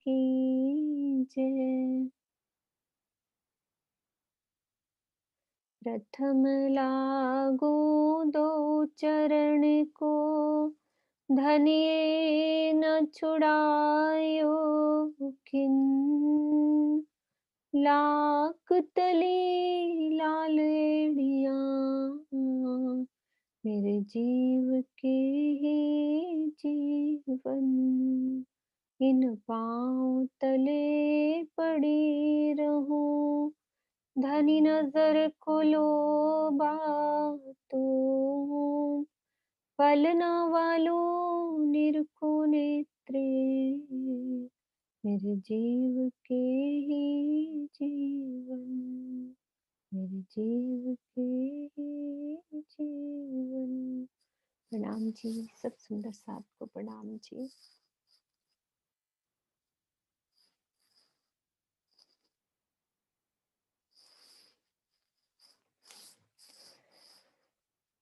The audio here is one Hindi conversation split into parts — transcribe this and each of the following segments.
की जय। प्रथम लागू दो चरण को, धनिये न छुड़ायो किन। लाख तली लाल एड़िया, मेरे जीव के ही जीवन। इन पाँव तले पड़ी रहूं, धनी नजर खोलो बातों। पलना वालों निरखो नेत्रे, मेरे जीव के ही जीवन। मेरे जीव के ही जीवन। प्रणाम जी, सब सुंदर साथ को प्रणाम जी।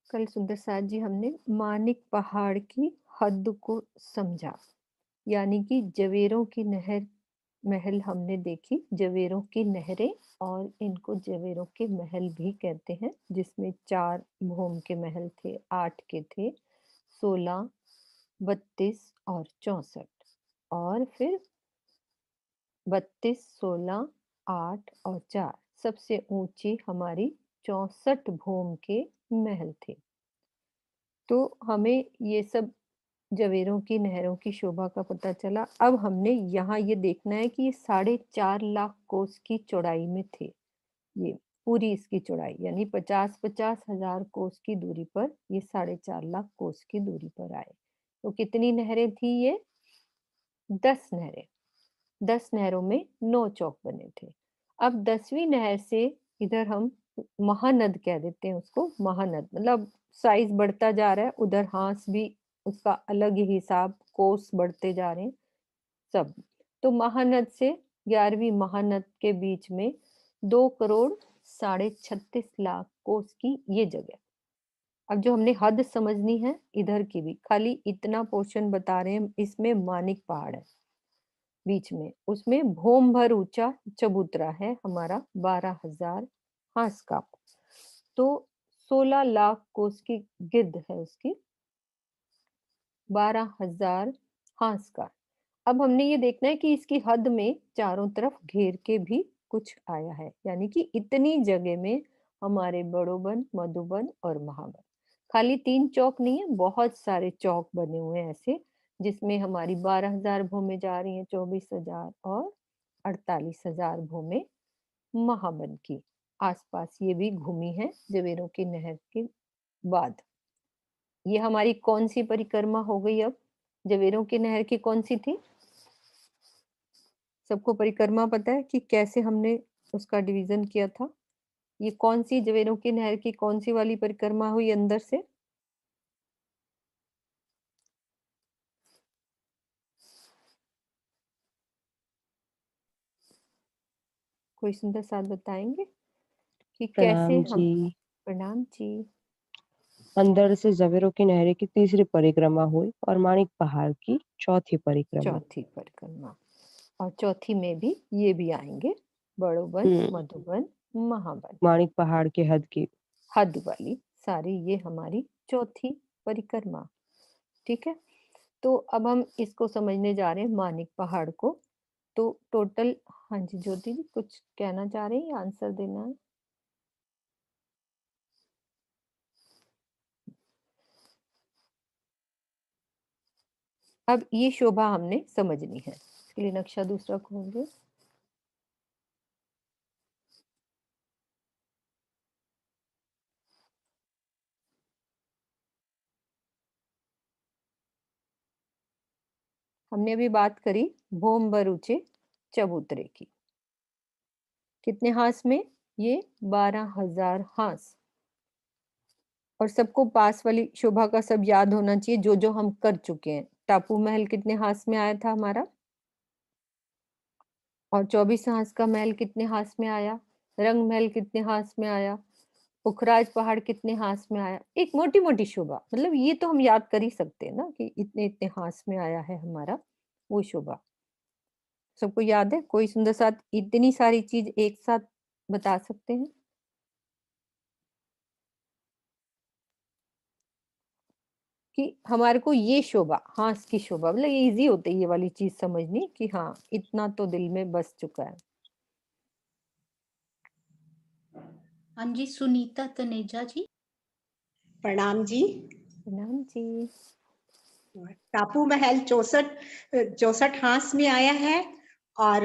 कल सुंदर साथ जी हमने मानिक पहाड़ की हद को समझा, यानी कि जवेरों की नहर महल हमने देखी। जवेरों की नहरें, और इनको जवेरों के महल भी कहते हैं, जिसमें 4 भौम के महल थे, 8 के थे, 16, 32 और 64। और फिर 32, 16, 8 और 4 सबसे ऊंची हमारी 64 भौम के महल थे। तो हमें ये सब जवेरों की नहरों की शोभा का पता चला। अब हमने यहाँ ये देखना है कि ये 4.5 लाख कोस की चौड़ाई में थे। ये पूरी इसकी चौड़ाई यानी 50-50 हजार कोस की दूरी पर ये 4.5 लाख कोस की दूरी पर आए। तो कितनी नहरें थी ये? 10 नहरें। 10 नहरों में 9 चौक बने थे। अब 10वीं नहर से इधर हम महानद कह देते हैं उसको। महानद मतलब साइज बढ़ता जा रहा है, उधर हांस भी उसका अलग ही हिसाब, कोस बढ़ते जा रहे हैं सब। तो महानद से 11वीं महानद के बीच में 2 करोड़ 36.5 लाख कोस की ये जगह। अब जो हमने हद समझनी है इधर की भी, खाली इतना पोर्शन बता रहे हैं, इसमें मानिक पहाड़ है बीच में, उसमें भौम भर ऊंचा चबूतरा है हमारा 12,000 हांस का। तो 16 लाख कोस की गिद्ध है उसकी, 12,000 हांस का। अब हमने ये देखना है कि इसकी हद में चारों तरफ घेर के भी कुछ आया है, यानी कि इतनी जगह में हमारे बड़ोबन, मधुबन और महाबन। खाली 3 चौक नहीं है, बहुत सारे चौक बने हुए हैं ऐसे, जिसमें हमारी 12,000 भूमें जा रही हैं, 24,000 और 48,000 भूमें महाबन की आसपास ये भी घूमी है जवेरों की नहर के बाद। ये हमारी कौन सी परिक्रमा हो गई? अब जवेरों की नहर की कौन सी थी? सबको परिक्रमा पता है कि कैसे हमने उसका डिवीजन किया था? ये कौन सी जवेरों की नहर की कौन सी वाली परिक्रमा हुई अंदर से? कोई सुंदर साथ बताएंगे कि कैसे प्रणाम हम? जी। प्रणाम जी। अंदर से जवेरों की नहर की तीसरी परिक्रमा हुई और माणिक पहाड़ की चौथी परिक्रमा। चौथी परिक्रमा। और चौथी में भी ये भी आएंगे, बड़ोबन, हम्म। मधुबन, महाबन, माणिक पहाड़ के हद की। हद वाली सारी ये हमारी चौथी परिक्रमा। ठीक है, तो अब हम इसको समझने जा रहे हैं मानिक पहाड़ को। तो टोटल, हाँ जी ज्योति जी कुछ कहना चाह रहे हैं या आंसर देना है? अब ये शोभा हमने समझनी है, इसके लिए नक्शा दूसरा खोलिए। हमने अभी बात करी भोम ऊंचे चबूतरे की। कितने हांस में? ये 12,000 हांस। और सबको पास वाली शोभा का सब याद होना चाहिए, जो जो हम कर चुके हैं। टापू महल कितने हांस में आया था हमारा? और 24 हांस का महल कितने हांस में आया? रंग महल कितने हांस में आया? पुखराज पहाड़ कितने हांस में आया? एक मोटी मोटी शोभा, मतलब ये तो हम याद कर ही सकते हैं ना कि इतने इतने हांस में आया है हमारा वो शोभा। सबको याद है? कोई सुंदर साथ इतनी सारी चीज एक साथ बता सकते हैं कि हमारे को ये शोभा, हास की शोभा, मतलब ये इजी होता है ये वाली चीज समझनी कि हाँ इतना तो दिल में बस चुका है। हाँ जी, सुनीता तनेजा जी। प्रणाम जी। नाम जी। टापू महल 64 हांस में आया है, और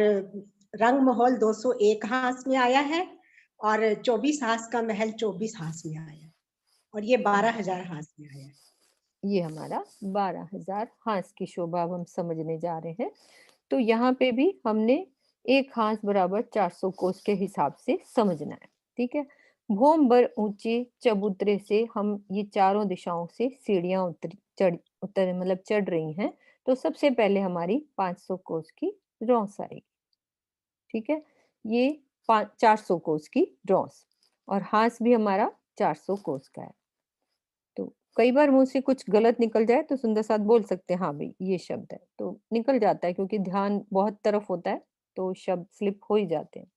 रंग महल 201 हांस में आया है, और 24 हांस का महल 24 हांस में आया है, और ये 12,000 हांस में आया है। ये हमारा 12,000 हांस की शोभा अब हम समझने जा रहे हैं। तो यहाँ पे भी हमने एक हांस बराबर 400 कोस के हिसाब से समझना है। ठीक है। भूम भर ऊंचे चबूतरे से हम ये चारों दिशाओं से सीढ़ियां उतर मतलब चढ़ रही हैं। तो सबसे पहले हमारी 500 कोस की रॉस आएगी। ठीक है। ये 400 कोस की रॉस, और हांस भी हमारा 400 कोस का है। तो कई बार मुंह से कुछ गलत निकल जाए तो सुंदर साथ बोल सकते हैं हाँ भाई ये शब्द है, तो निकल जाता है क्योंकि ध्यान बहुत तरफ होता है, तो शब्द स्लिप हो ही जाते हैं।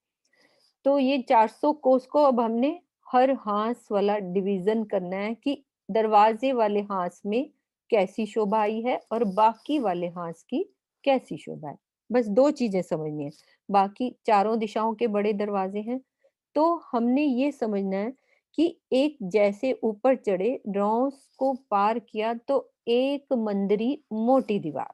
तो ये 400 कोस को अब हमने हर हांस वाला डिवीजन करना है कि दरवाजे वाले हांस में कैसी शोभा आई है और बाकी वाले हांस की कैसी शोभा है। बस दो चीजें समझनी है। बाकी चारों दिशाओं के बड़े दरवाजे हैं, तो हमने ये समझना है कि एक जैसे ऊपर चढ़े रॉस को पार किया तो एक मंदिरी मोटी दीवार,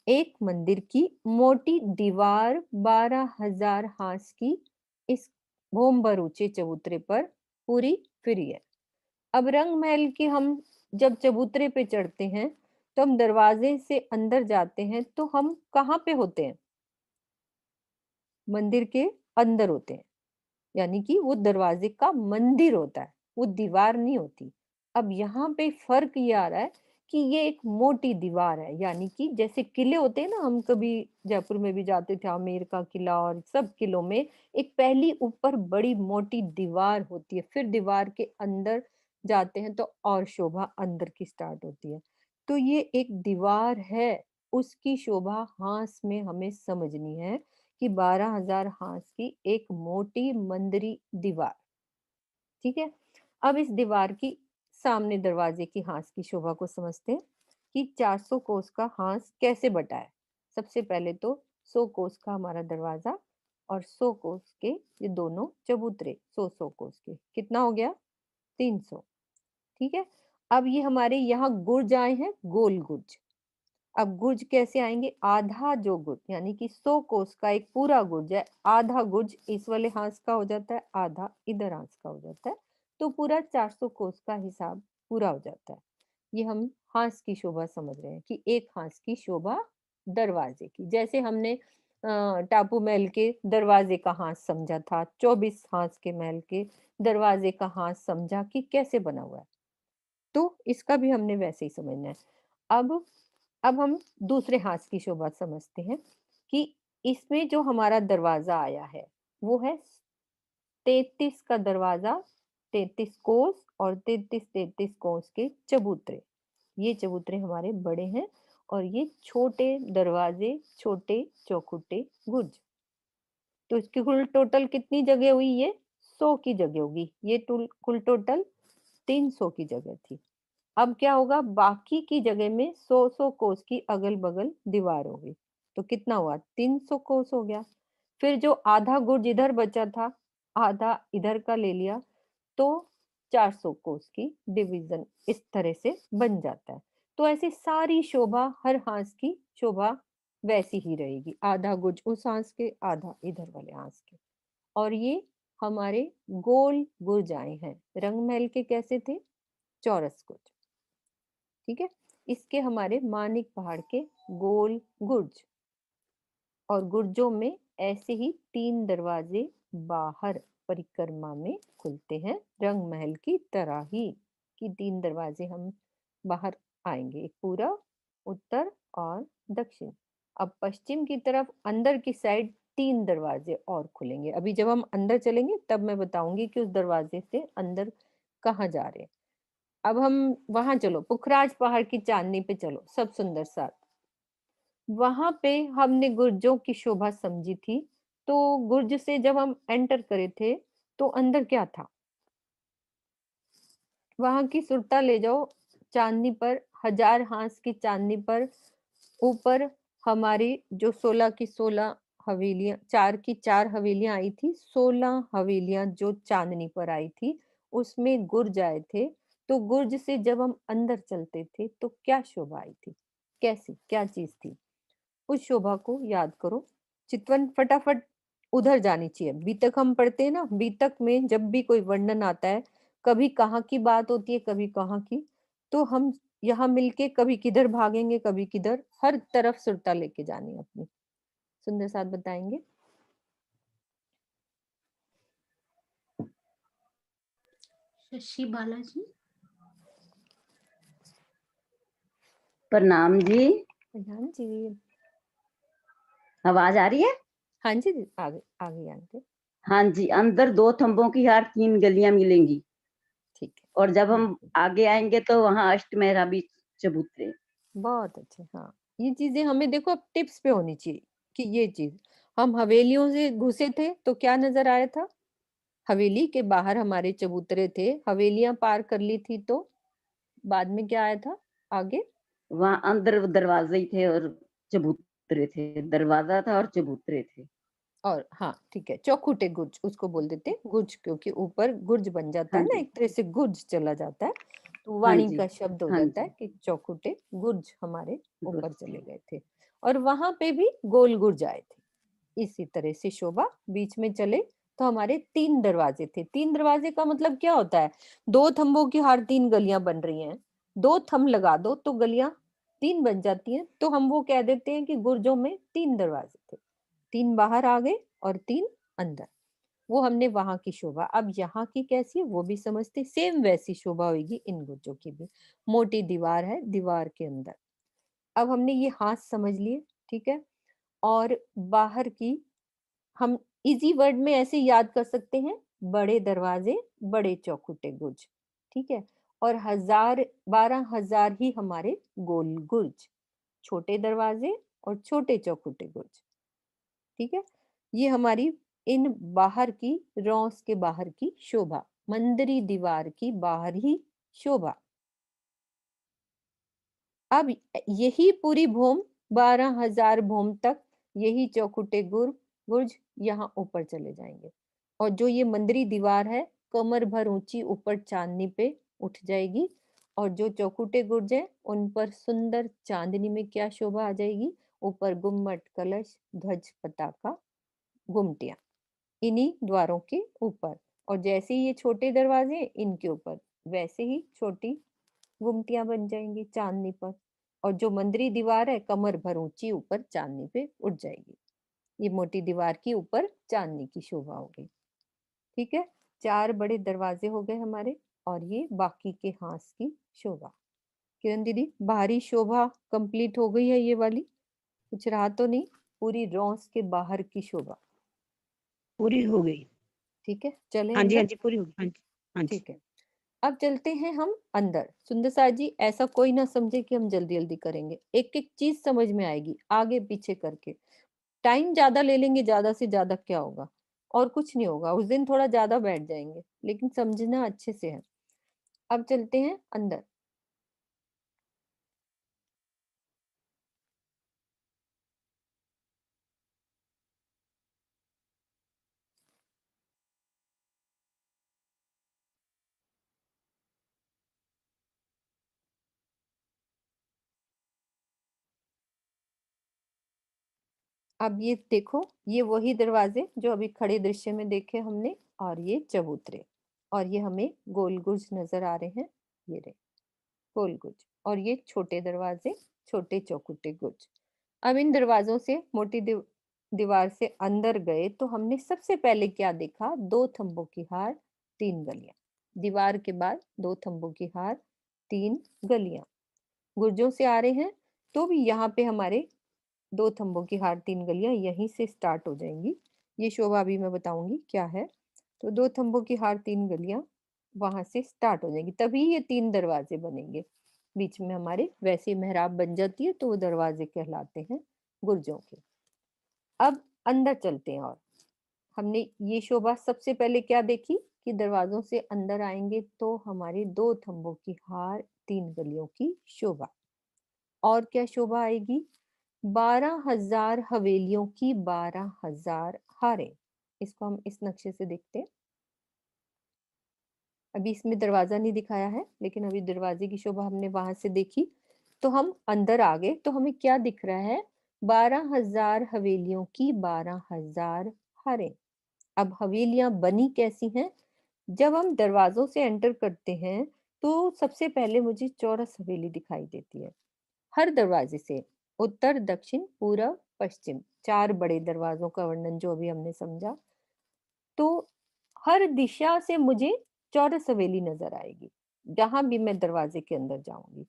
एक मंदिर की मोटी दीवार 12,000 हांस की इस भोमभर ऊंचे चबूतरे पर पूरी फिरी है। अब रंग महल की हम जब चबूतरे पे चढ़ते हैं तो हम दरवाजे से अंदर जाते हैं, तो हम कहाँ पे होते हैं? मंदिर के अंदर होते हैं, यानी कि वो दरवाजे का मंदिर होता है, वो दीवार नहीं होती। अब यहाँ पे फर्क ये आ रहा है कि ये एक मोटी दीवार है, यानी कि जैसे किले होते हैं ना, हम कभी जयपुर में भी जाते थे, आमेर का किला और सब किलों में एक पहली ऊपर बड़ी मोटी दीवार होती है, फिर दीवार के अंदर जाते हैं तो और शोभा अंदर की स्टार्ट होती है। तो ये एक दीवार है, उसकी शोभा हांस में हमें समझनी है कि 12,000 हांस की एक मोटी मंदिरी दीवार। ठीक है। अब इस दीवार की सामने दरवाजे की हांस की शोभा को समझते हैं कि 400 कोस का हांस कैसे बटा है। सबसे पहले तो 100 कोस का हमारा दरवाजा और 100 कोस के ये दोनों चबूतरे, 100 कोस के कितना हो गया? 300। ठीक है। अब ये हमारे यहाँ गुर्ज आए हैं, गोल गुर्ज। अब गुर्ज कैसे आएंगे? आधा जो गुर्ज यानी कि 100 कोस का एक पूरा गुर्ज है, आधा गुर्ज इस वाले हांस का हो जाता है, आधा इधर हांस का हो जाता है, तो पूरा 400 कोस का हिसाब पूरा हो जाता है। ये हम हांस की शोभा समझ रहे हैं कि एक हांस की शोभा दरवाजे की, जैसे हमने टापू महल के दरवाजे का हांस समझा था, 24 हांस के महल के दरवाजे का हांस समझा कि कैसे बना हुआ है, तो इसका भी हमने वैसे ही समझना है। अब अब हम दूसरे हाथ की शोभा समझते हैं कि इसमें जो हमारा दरवाजा आया है वो है 33 का दरवाजा, 33 कोस और 33 कोस के चबूतरे। ये चबूतरे हमारे बड़े हैं और ये छोटे दरवाजे, छोटे चौखुटे गुर्ज। तो इसकी कुल टोटल कितनी जगह हुई? ये 100 की जगह होगी, ये कुल टोटल 300 की जगह थी। अब क्या होगा? बाकी की जगह में 100-100 कोस की अगल-बगल दीवार होगी। तो कितना हुआ? 300 कोस हो गया। फिर जो आधा गुर्ज इधर बचा था, आधा इधर का ले लिया, तो 400 कोस की डिवीजन इस तरह से बन जाता है। तो ऐसे सारी शोभा, हर हांस की शोभा वैसी ही रहेगी। आधा गुर्ज उस हांस के, आधा इधर वाले हांस के। और ये हमारे गोल गुर्ज आए हैं। रंग महल के कैसे थे? चौरस गुर्ज। ठीक है। इसके हमारे मानिक पहाड़ के गोल गुर्ज, और गुर्जों में ऐसे ही 3 दरवाजे बाहर परिक्रमा में खुलते हैं, रंग महल की तरह ही कि 3 दरवाजे हम बाहर आएंगे, एक पूरब, उत्तर और दक्षिण। अब पश्चिम की तरफ अंदर की साइड 3 दरवाजे और खुलेंगे। अभी जब हम अंदर चलेंगे तब मैं बताऊंगी कि उस दरवाजे से अंदर कहाँ जा रहे हैं। अब हम वहां चलो, पुखराज पहाड़ की चांदनी पे चलो, सब सुंदर साथ। वहां पे हमने गुर्जों की शोभा समझी थी। तो गुर्ज से जब हम एंटर करे थे तो अंदर क्या था? वहां की सुरता ले जाओ। चांदनी पर, हजार हांस की चांदनी पर, ऊपर हमारी जो 16 की 16 हवेलियां, 4 की 4 हवेलियां आई थी, 16 हवेलियां जो चांदनी पर आई थी, उसमें गुर्ज आए थे। तो गुर्ज से जब हम अंदर चलते थे तो क्या शोभा आई थी? कैसी क्या चीज थी? उस शोभा को याद करो। चितवन फटाफट उधर जानी चाहिए। बीतक हम पढ़ते हैं ना, बीतक में जब भी कोई वर्णन आता है, कभी कहाँ की बात होती है, कभी कहाँ की, तो हम यहाँ मिलके कभी किधर भागेंगे, कभी किधर, हर तरफ सुरता लेके जानी है अपनी। सुंदर साथ बताएंगे। शशि बालाजी। प्रणाम जी। हाँ जी। आवाज आ रही है? हाँ जी, आगे आगे आगे। हाँ जी। अंदर 2 थंबों की हार 3 गलियां मिलेंगी, ठीक है। और जब हम आगे आएंगे तो वहां अष्टमेरा भी चबूतरे। बहुत अच्छे। हाँ, ये चीजें हमें देखो अब टिप्स पे होनी चाहिए कि ये चीज, हम हवेलियों से घुसे थे तो क्या नजर आया था? हवेली के बाहर हमारे चबूतरे थे। हवेलियां पार कर ली थी तो बाद में क्या आया था आगे? वहां अंदर दरवाजे ही थे और चबूतरे थे, दरवाजा था और चबूतरे थे। और हाँ ठीक है, चौखुटे गुर्ज उसको बोल देते हैं, गुर्ज, क्योंकि ऊपर गुर्ज बन जाता हाँ है ना, जी, एक तरह से गुर्ज चला जाता है, तो हाँ वाणी जी, का शब्द हो हाँ जाता है जी। कि चौखुटे गुर्ज हमारे ऊपर गुड। चले गए थे। और वहां पे भी गोल गुर्ज आए थे। इसी तरह से शोभा बीच में चले तो हमारे 3 दरवाजे थे। 3 दरवाजे का मतलब क्या होता है? 2 थंबों की हर 3 गलियां बन रही हैं, 2 थंब लगा दो तो गलियां 3 बन जाती हैं, तो हम वो कह देते हैं कि गुर्जों में 3 दरवाजे थे। 3 बाहर आ गए और 3 अंदर। वो हमने वहां की शोभा। अब यहाँ की कैसी है वो भी समझते, सेम वैसी शोभा होगी इन गुर्जों की भी। मोटी दीवार है, दीवार के अंदर। अब हमने ये हाथ समझ लिए, ठीक है। और बाहर की हम इजी वर्ड में ऐसे याद कर सकते हैं, बड़े दरवाजे, बड़े चौखुटे गुर्ज, ठीक है। और 12,000 ही हमारे गोल गुर्ज, छोटे दरवाजे और छोटे चौखुटे गुर्ज, ठीक है। ये हमारी इन बाहर की, रौस के बाहर की शोभा, मंदिरी दीवार की बाहर ही शोभा। अब यही पूरी भूम, 12,000 भूम तक यही चौखुटे गुर्ज यहाँ ऊपर चले जाएंगे। और जो ये मंदिरी दीवार है, कमर भर ऊंची ऊपर चांदनी पे उठ जाएगी। और जो चौखुटे गुर्ज है उन पर सुंदर चांदनी में क्या शोभा आ जाएगी? ऊपर गुम्मट, कलश, ध्वज, पताका, गुमटियां, इन्हीं द्वारों के ऊपर। और जैसे ही ये छोटे दरवाजे इनके ऊपर, वैसे ही छोटी गुमटियां बन जाएंगी चांदनी पर। और जो मंदिरी दीवार है, कमर भर ऊंची ऊपर चांदनी पे उठ जाएगी। ये मोटी दीवार की ऊपर चांदनी की शोभा हो गई, ठीक है। 4 बड़े दरवाजे हो गए हमारे, और ये बाकी के हांस की शोभा। किरण दीदी, बाहरी शोभा कंप्लीट हो गई है ये वाली? कुछ रहा तो नहीं? पूरी रौस के बाहर की शोभा, पूरी हो गई। ठीक है। चले हाँ जी, हाँ अंदर, जी, पूरी हो गई। हाँ जी, हाँ जी। ठीक है। अब चलते हैं हम अंदर। सुंदर सार जी, ऐसा कोई ना समझे कि हम जल्दी जल्दी करेंगे, एक एक चीज समझ में आएगी आगे पीछे करके। टाइम ज्यादा ले लेंगे, ज्यादा से ज्यादा क्या होगा? और कुछ नहीं होगा, उस दिन थोड़ा ज्यादा बैठ जाएंगे, लेकिन समझना अच्छे से है। अब चलते हैं अंदर। अब ये देखो, ये वही दरवाजे जो अभी खड़े दृश्य में देखे हमने, और ये चबूतरे, और ये हमें गोल गुर्ज नजर आ रहे हैं, ये रहे गोल गुर्ज। और ये छोटे दरवाजे, छोटे चौखुटे गुर्ज। अब इन दरवाजों से मोटी दीवार से अंदर गए तो हमने सबसे पहले क्या देखा? 2 थंबों की हार, 3 गलियां। दीवार के बाद 2 थंबों की हार, 3 गलियां। गुर्जों से आ रहे हैं तो भी यहाँ पे हमारे 2 थंबों की हार, 3 गलियां यहीं से स्टार्ट हो जाएंगी। ये शोभा भी मैं बताऊंगी क्या है। तो 2 थंबों की हार, 3 गलियां वहां से स्टार्ट हो जाएंगी, तभी ये 3 दरवाजे बनेंगे। बीच में हमारे वैसे मेहराब बन जाती है तो वो दरवाजे कहलाते हैं। गुर्जों के। अब अंदर चलते हैं और हमने ये शोभा सबसे पहले क्या देखी कि दरवाजों से अंदर आएंगे तो हमारी 2 थंबों की हार 3 गलियों की शोभा। और क्या शोभा आएगी? 12,000 हवेलियों की 12,000 हारें। इसको हम इस नक्शे से देखते हैं। अभी इसमें दरवाजा नहीं दिखाया है, लेकिन अभी दरवाजे की शोभा हमने वहां से देखी। तो हम अंदर आ गए तो हमें क्या दिख रहा है? 12,000 हवेलियों की 12,000 हारें। अब हवेलियां बनी कैसी हैं? जब हम दरवाजों से एंटर करते हैं तो सबसे पहले मुझे चौरस हवेली दिखाई देती है। हर दरवाजे से उत्तर, दक्षिण, पूरब, पश्चिम, 4 बड़े दरवाजों का वर्णन जो अभी हमने समझा। तो हर दिशा से मुझे चौरस हवेली नजर आएगी जहां भी मैं दरवाजे के अंदर जाऊंगी।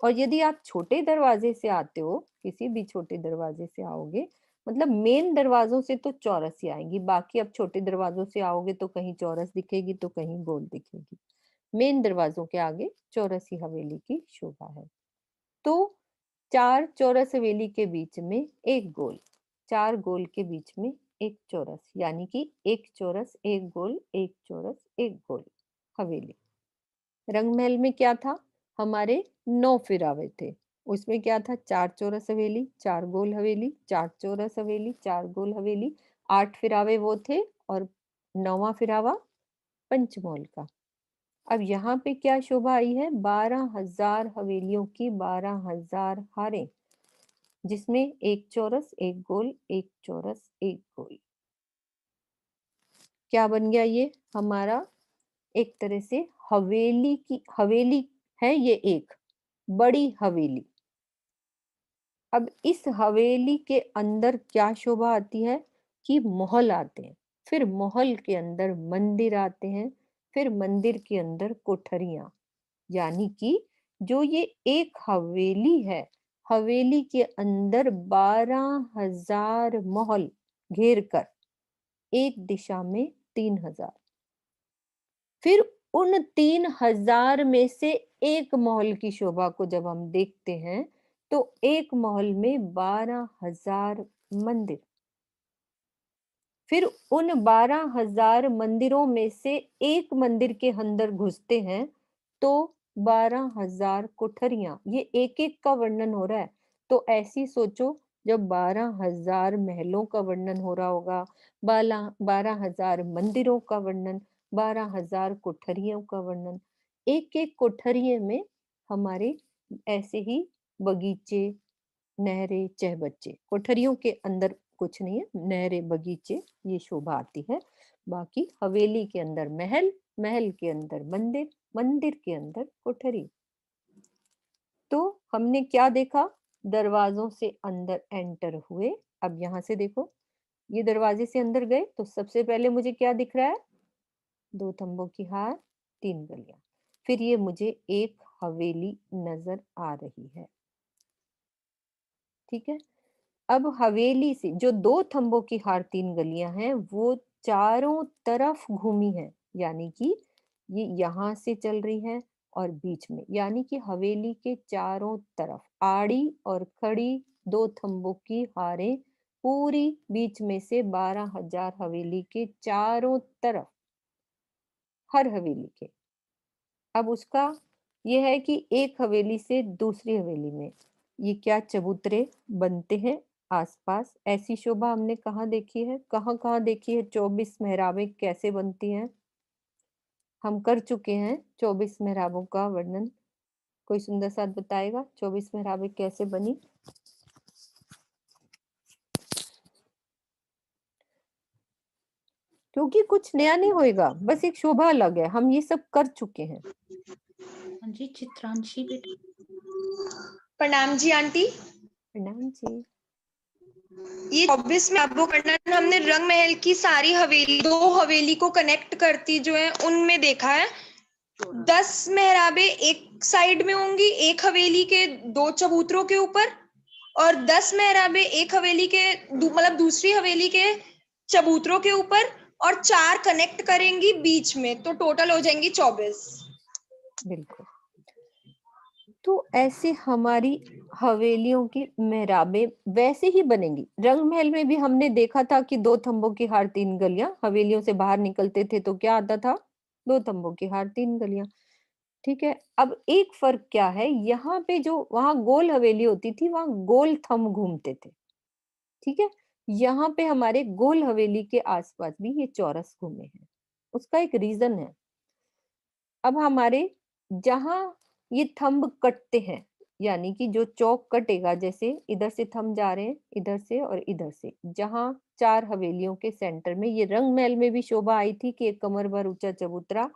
और यदि आप छोटे दरवाजे से आते हो, किसी भी छोटे दरवाजे से आओगे, मतलब मेन दरवाजों से तो चौरस ही आएंगी, बाकी अब छोटे दरवाजों से आओगे तो कहीं चौरस दिखेगी तो कहीं गोल दिखेगी। मेन दरवाजों के आगे चौरस ही हवेली की शोभा है। तो 4 चौरस हवेली के बीच में एक गोल, 4 गोल के बीच में एक चौरस, यानी कि एक चौरस, एक गोल, एक चौरस, एक गोल हवेली। रंगमहल में क्या था? हमारे 9 फिरावे थे। उसमें क्या था? 4 चौरस हवेली, 4 गोल हवेली, 4 चौरस हवेली, 4 गोल हवेली, 8 फिरावे वो थे और 9वां फिरावा पंचमहल का। अब यहाँ पे क्या शोभा आई है? 12,000 हवेलियों की 12,000 हारें, जिसमें एक चौरस, एक गोल, एक चौरस, एक गोल। क्या बन गया ये? हमारा एक तरह से हवेली है ये, एक बड़ी हवेली। अब इस हवेली के अंदर क्या शोभा आती है कि महल आते हैं, फिर महल के अंदर मंदिर आते हैं, फिर मंदिर के अंदर कोठरियां, यानी कि जो ये एक हवेली है, हवेली के अंदर 12,000 महल घेर कर, एक दिशा में 3,000, फिर उन 3,000 में से एक महल की शोभा को जब हम देखते हैं तो एक महल में 12,000 मंदिर, फिर उन 12,000 मंदिरों में से एक मंदिर के अंदर घुसते हैं तो 12,000 कोठरियां। ये एक एक का वर्णन हो रहा है। तो ऐसी सोचो, जब 12,000 महलों का वर्णन हो रहा होगा, 12,000 मंदिरों का वर्णन, 12,000 कोठरियों का वर्णन, एक एक कोठरिये में हमारे ऐसे ही बगीचे, नहरें, चहबच्चे। कोठरियों के अंदर कुछ नहीं है, नहरें, बगीचे, ये शोभा आती है। बाकी हवेली के अंदर महल, महल के अंदर मंदिर, मंदिर के अंदर कोठरी। तो हमने क्या देखा? दरवाजों से अंदर एंटर हुए। अब यहाँ से देखो, ये दरवाजे से अंदर गए तो सबसे पहले मुझे क्या दिख रहा है? 2 थंबों की हार, 3 गलियां। फिर ये मुझे एक हवेली नजर आ रही है। ठीक है। अब हवेली से जो 2 थंबों की हार 3 गलियां हैं वो चारों तरफ घूमी है, यानी कि ये यहाँ से चल रही है और बीच में, यानी कि हवेली के चारों तरफ आड़ी और खड़ी 2 थंबों की हारें पूरी बीच में से 12,000 हवेली के चारों तरफ, हर हवेली के। अब उसका ये है कि एक हवेली से दूसरी हवेली में ये क्या चबूतरे बनते हैं आसपास। ऐसी शोभा हमने कहाँ देखी है? कहाँ कहाँ देखी है? 24 मेहराबें कैसे बनती हैं हम कर चुके हैं। 24 मेहराबों का वर्णन कोई सुंदर साथ बताएगा? 24 मेहराबें कैसे बनी? क्योंकि कुछ नया नहीं होएगा, बस एक शोभा अलग है, हम ये सब कर चुके हैं। हाँ जी, चित्रांशी बेटा। प्रणाम जी आंटी। प्रणाम जी। ये 24 में आपको वर्णन हमने रंग महल की सारी हवेली, 2 हवेली को कनेक्ट करती जो है उनमें देखा है। 10 मेहराबें एक साइड में होंगी, एक हवेली के 2 चबूतरों के ऊपर, और 10 मेहराबें एक हवेली के मतलब दूसरी हवेली के चबूतरों के ऊपर, और 4 कनेक्ट करेंगी बीच में, तो टोटल हो जाएंगी 24। बिल्कुल। तो ऐसे हमारी हवेलियों की मेहराबें वैसे ही बनेंगी। रंग महल में भी हमने देखा था कि 2 थंबों की हार 3 गलियां, हवेलियों से बाहर निकलते थे तो क्या आता था? 2 थंबों की हार 3 गलियां। ठीक है। अब एक फर्क क्या है, यहाँ पे जो वहां गोल हवेली होती थी वहां गोल थंब घूमते थे। ठीक है। यहाँ पे हमारे गोल हवेली के आसपास भी ये चौरस घूमे हैं। उसका एक रीजन है। अब हमारे जहां ये थंब कटते हैं, यानी कि जो चौक कटेगा, जैसे इधर से थंब जा रहे हैं, इधर से और इधर से, जहां 4 हवेलियों के सेंटर में ये रंग महल में भी शोभा आई थी कि एक कमर भर ऊंचा चबूतरा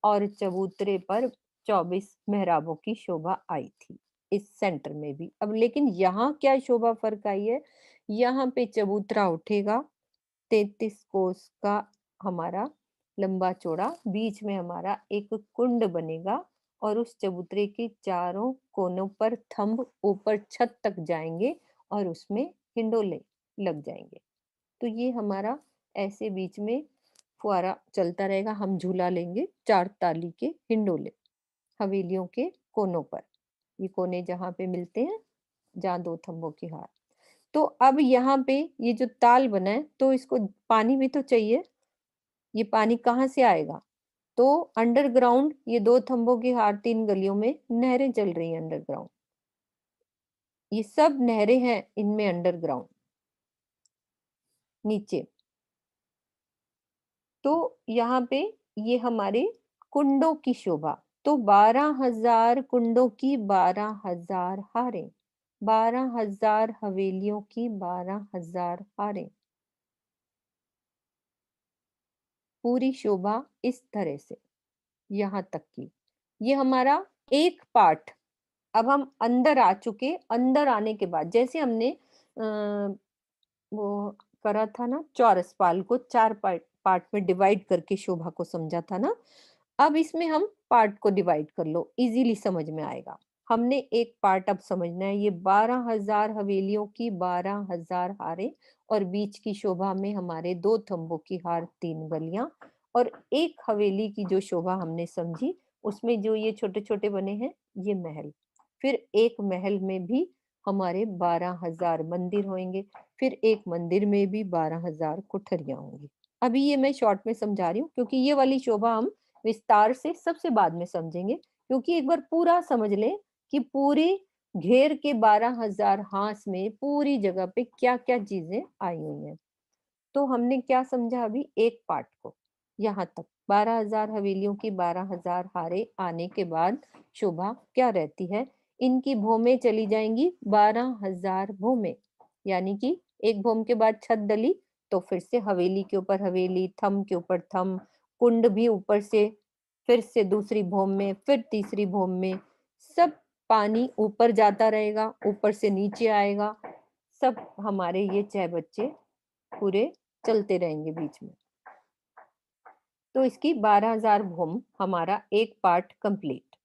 और चबूतरे पर 24 मेहराबों की शोभा आई थी इस सेंटर में भी। अब लेकिन यहाँ क्या शोभा फर्क आई है, यहाँ पे चबूतरा उठेगा 33 कोस का हमारा लंबा चौड़ा, बीच में हमारा एक कुंड बनेगा और उस चबूतरे के चारों कोनों पर थंब ऊपर छत तक जाएंगे और उसमें हिंडोले लग जाएंगे। तो ये हमारा ऐसे बीच में फुआरा चलता रहेगा, हम झूला लेंगे 4 ताली के हिंडोले हवेलियों के कोनों पर। ये कोने जहां पे मिलते हैं, जहां 2 थंबों की हार। तो अब यहाँ पे ये जो ताल बना है, तो इसको पानी भी तो चाहिए। ये पानी कहाँ से आएगा? तो अंडरग्राउंड ये 2 थंबों की हार 3 गलियों में नहरें चल रही हैं अंडरग्राउंड। ये सब नहरें हैं इनमें अंडरग्राउंड नीचे। तो यहाँ पे ये हमारे कुंडों की शोभा। तो 12,000 कुंडों की 12,000 हारें, 12,000 हवेलियों की 12,000 हारें। पूरी शोभा इस तरह से यहाँ तक की। ये हमारा एक पार्ट। अब हम अंदर आ चुके, अंदर आने के बाद जैसे हमने वो करा था ना, चौरस पाल को 4 पार्ट पार्ट में डिवाइड करके शोभा को समझा था ना। अब इसमें हम पार्ट को डिवाइड कर लो, इजीली समझ में आएगा। हमने एक पार्ट अब समझना है, ये 12,000 हवेलियों की 12,000 हारें और बीच की शोभा में हमारे 2 थंबों की हार 3 गलियां और एक हवेली की जो शोभा हमने समझी, उसमें जो ये छोटे छोटे बने हैं ये महल। फिर एक महल में भी हमारे 12,000 मंदिर होंगे, फिर एक मंदिर में भी 12,000 कोठरियां होंगी। अभी ये मैं शॉर्ट में समझा रही हूँ क्योंकि ये वाली शोभा हम विस्तार से सबसे बाद में समझेंगे, क्योंकि एक बार पूरा समझ लें कि पूरे घेर के 12,000 हांस में पूरी जगह पे क्या क्या चीजें आई हुई हैं। तो हमने क्या समझा अभी एक पार्ट को, यहाँ तक 12,000 हवेलियों की 12,000 हारे आने के बाद शोभा क्या रहती है, इनकी भौमें चली जाएंगी 12,000 भौमें, यानी कि एक भौम के बाद छत डली तो फिर से हवेली के ऊपर हवेली, थंब के ऊपर थंब, कुंड भी ऊपर से, फिर से दूसरी भौम में, फिर तीसरी भौम में, सब पानी ऊपर जाता रहेगा, ऊपर से नीचे आएगा, सब हमारे ये 6 बच्चे पूरे चलते रहेंगे बीच में। तो इसकी 12,000 भौम हमारा एक पार्ट कंप्लीट।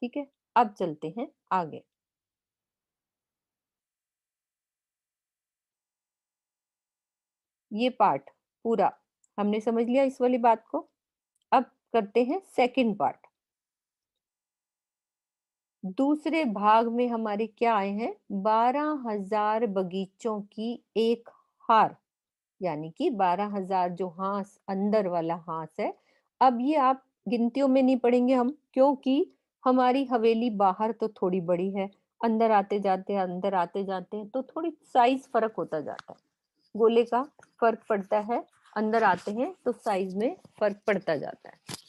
ठीक है, अब चलते हैं आगे। ये पार्ट पूरा हमने समझ लिया इस वाली बात को। अब करते हैं सेकंड पार्ट। दूसरे भाग में हमारे क्या आए हैं, 12,000 बगीचों की एक हार, यानी कि 12,000 जो हांस अंदर वाला हांस है। अब ये आप गिनतियों में नहीं पढ़ेंगे हम, क्योंकि हमारी हवेली बाहर तो थोड़ी बड़ी है, अंदर आते जाते अंदर आते जाते हैं तो थोड़ी साइज फर्क होता जाता है, गोले का फर्क पड़ता है, अंदर आते हैं तो साइज में फर्क पड़ता जाता है।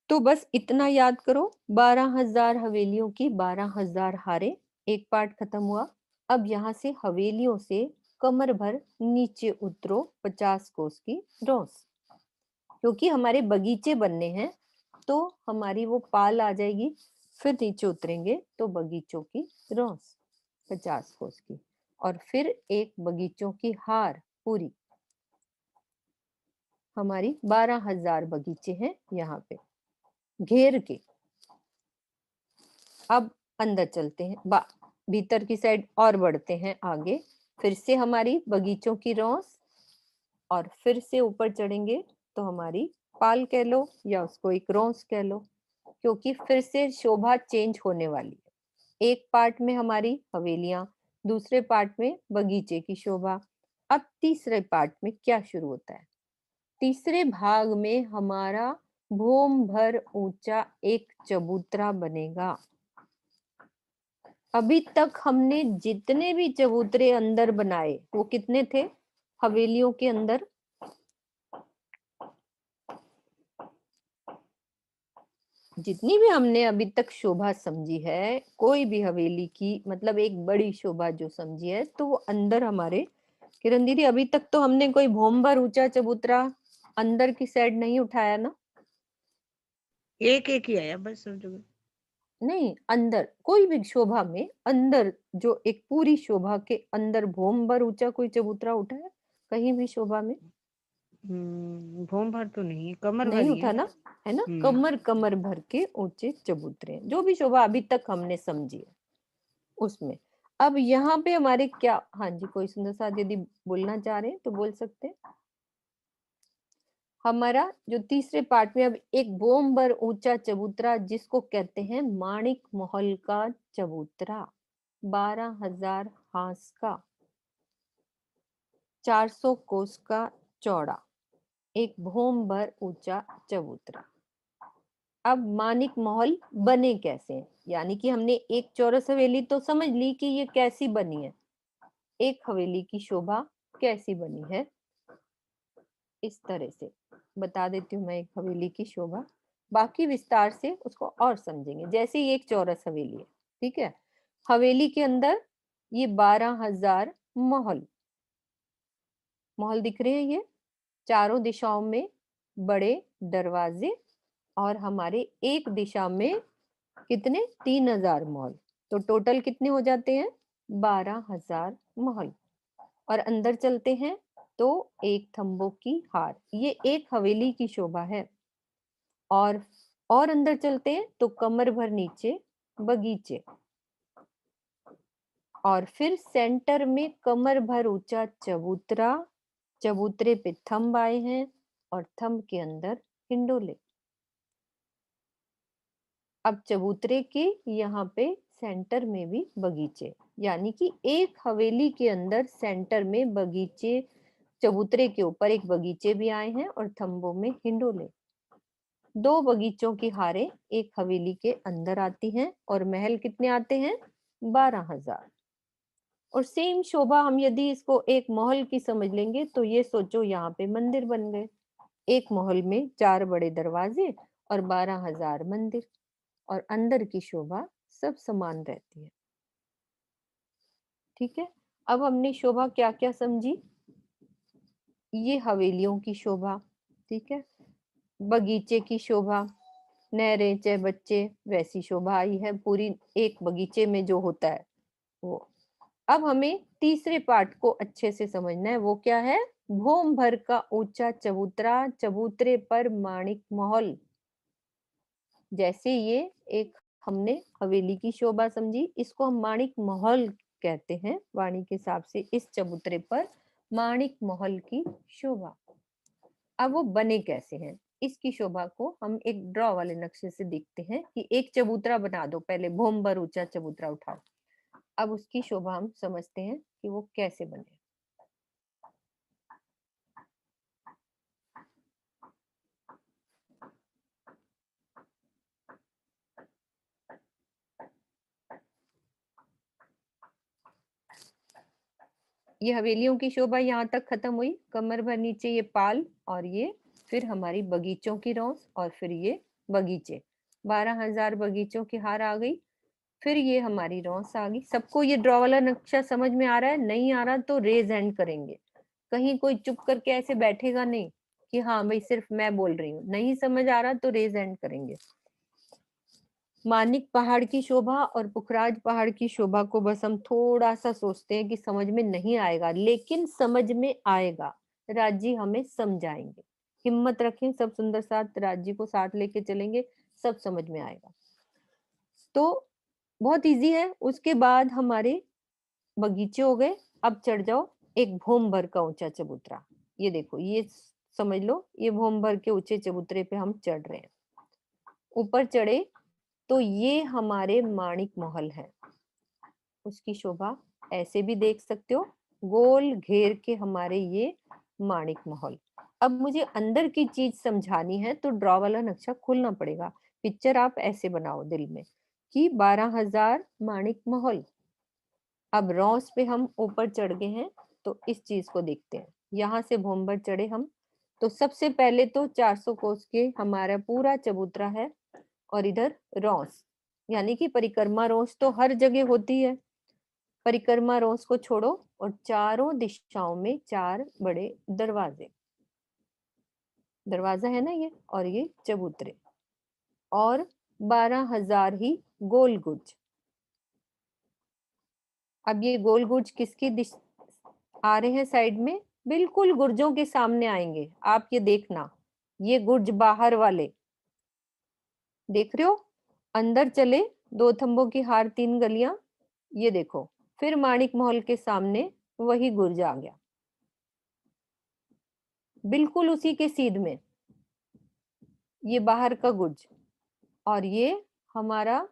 तो बस इतना याद करो, 12,000 हवेलियों की 12,000 हारे, एक पार्ट खत्म हुआ। अब यहाँ से हवेलियों से कमर भर नीचे उतरो 50 कोस की रौस, क्योंकि हमारे बगीचे बनने हैं तो हमारी वो पाल आ जाएगी, फिर नीचे उतरेंगे तो बगीचों की रौस 50 कोस की, और फिर एक बगीचों की हार पूरी। हमारी 12,000 बगीचे हैं यहाँ पे घेर के। अब अंदर चलते हैं, भीतर की साइड और बढ़ते हैं आगे, फिर से हमारी बगीचों की रौस और फिर से ऊपर चढ़ेंगे तो हमारी पाल कह लो या उसको एक रौस कह लो। क्योंकि फिर से शोभा चेंज होने वाली है। एक पार्ट में हमारी हवेलियां, दूसरे पार्ट में बगीचे की शोभा। अब तीसरे पार्ट में क्या शुरू होता है? तीसरे भाग में हमारा भूम भर ऊंचा एक चबूतरा बनेगा। अभी तक हमने जितने भी चबूतरे अंदर बनाए वो कितने थे हवेलियों के अंदर? जितनी भी हमने अभी तक शोभा समझी है, कोई भी हवेली की मतलब एक बड़ी शोभा जो समझी है, तो वो अंदर हमारे, किरण दीदी अभी तक तो हमने कोई भूम भर ऊंचा चबूतरा अंदर की साइड नहीं उठाया ना? एक एक ही आया बस सब जगह। नहीं, अंदर कोई भी शोभा में अंदर जो एक पूरी शोभा के अंदर भूम भर ऊंचा कोई चबूतरा उठा है कहीं भी शोभा में? भूम भर तो नहीं है, कमर भर नहीं ही उठा है। ना, है ना? हम्म। कमर कमर भर के ऊंचे चबूतरे, जो भी शोभा अभी तक हमने समझी है उसमें। अब यहाँ पे हमारे क्या, हाँ जी कोई सुंदर साथ यदि बोलना चाह रहे हैं तो बोल सकते हैं। हमारा जो तीसरे पार्ट में अब एक बोम भर ऊंचा चबूतरा जिसको कहते हैं माणिक महल का चबूतरा, 12,000 हांस का, 400 कोस का चौड़ा, एक भूम भर ऊंचा चबूतरा। अब मानिक महल बने कैसे हैं? यानी कि हमने एक चौरस हवेली तो समझ ली कि ये कैसी बनी है, एक हवेली की शोभा कैसी बनी है। इस तरह से बता देती हूँ मैं एक हवेली की शोभा, बाकी विस्तार से उसको और समझेंगे। जैसे ये एक चौरस हवेली है, ठीक है, हवेली के अंदर ये 12,000 महल महल दिख रहे हैं, ये चारों दिशाओं में बड़े दरवाजे, और हमारे एक दिशा में कितने 3,000 महल, तो टोटल कितने हो जाते हैं 12,000 महल। और अंदर चलते हैं तो एक थंबों की हार, ये एक हवेली की शोभा है। और अंदर चलते हैं तो कमर भर नीचे बगीचे, और फिर सेंटर में कमर भर ऊंचा चबूतरा, चबूतरे पे थंब आए हैं और थंब के अंदर हिंडोले। अब चबूतरे के यहाँ पे सेंटर में भी बगीचे, यानी कि एक हवेली के अंदर सेंटर में बगीचे, चबूतरे के ऊपर एक बगीचे भी आए हैं और थंबों में हिंडोले। दो बगीचों की हारें एक हवेली के अंदर आती हैं और महल कितने आते हैं 12,000। और सेम शोभा हम यदि इसको एक महल की समझ लेंगे तो ये सोचो यहाँ पे मंदिर बन गए, एक महल में 4 बड़े दरवाजे और 12,000 मंदिर, और अंदर की शोभा सब समान रहती है। ठीक है, अब हमने शोभा क्या क्या समझी? ये हवेलियों की शोभा, ठीक है, बगीचे की शोभा, नहरें चाहे बच्चे, वैसी शोभा आई है पूरी एक बगीचे में जो होता है वो। अब हमें तीसरे पार्ट को अच्छे से समझना है, वो क्या है? भूम भर का ऊंचा चबूतरा, चबूतरे पर माणिक महल। जैसे ये एक हमने हवेली की शोभा समझी, इसको हम माणिक महल कहते हैं वाणी के हिसाब से, इस चबूतरे पर माणिक महल की शोभा। अब वो बने कैसे हैं, इसकी शोभा को हम एक ड्रॉ वाले नक्शे से देखते हैं कि एक चबूतरा बना दो, पहले भूम भर ऊंचा चबूतरा उठाओ, अब उसकी शोभा हम समझते हैं कि वो कैसे बने। ये हवेलियों की शोभा यहाँ तक खत्म हुई, कमर भर नीचे ये पाल, और ये फिर हमारी बगीचों की रौस, और फिर ये बगीचे, 12,000 बगीचों की हार आ गई, फिर ये हमारी रौस आ गई। सबको ये ड्रॉ वाला नक्शा समझ में आ रहा है? नहीं आ रहा तो रेज हैंड करेंगे, कहीं कोई चुप करके ऐसे बैठेगा नहीं कि हाँ भाई सिर्फ मैं बोल रही हूँ। नहीं समझ आ रहा तो रेज हैंड करेंगे। मानिक पहाड़ की शोभा और पुखराज पहाड़ की शोभा को बस हम थोड़ा सा सोचते हैं कि समझ में नहीं आएगा, लेकिन समझ में आएगा, राजी हमें समझाएंगे। हिम्मत रखें, सब सुंदर साथ राजी को साथ लेके चलेंगे, सब समझ में आएगा। तो बहुत इजी है। उसके बाद हमारे बगीचे हो गए, अब चढ़ जाओ एक भूम भर का ऊंचा चबूतरा। ये देखो, ये समझ लो, ये भूम भर के ऊंचे चबूतरे पे हम चढ़ रहे हैं। ऊपर चढ़े तो ये हमारे माणिक महल है। उसकी शोभा ऐसे भी देख सकते हो, गोल घेर के हमारे ये माणिक महल। अब मुझे अंदर की चीज समझानी है तो ड्रॉ वाला नक्शा खोलना पड़ेगा। पिक्चर आप ऐसे बनाओ दिल में कि 12,000 माणिक महल। अब रॉस पे हम ऊपर चढ़ गए हैं तो इस चीज को देखते हैं। यहाँ से भोंबर चढ़े हम तो सबसे पहले तो 400 कोस के हमारा पूरा चबूतरा है और इधर रॉस, यानी कि परिक्रमा रॉस तो हर जगह होती है। परिक्रमा रॉस को छोड़ो और चारों दिशाओं में 4 बड़े दरवाजे, दरवाजा है ना ये, और ये चबूतरे, और 12,000 ही गोल गुर्ज। अब ये गोल गुर्ज किसकी दिश आ रहे हैं साइड में? बिल्कुल गुर्जों के सामने आएंगे। आप ये देखना, ये गुर्ज बाहर वाले देख रहे हो, अंदर चले 2 थंबों की हार 3 गलियां, ये देखो, फिर माणिक महल के सामने वही गुर्ज आ गया, बिल्कुल उसी के सीध में ये बाहर का गुर्ज, और ये हमारा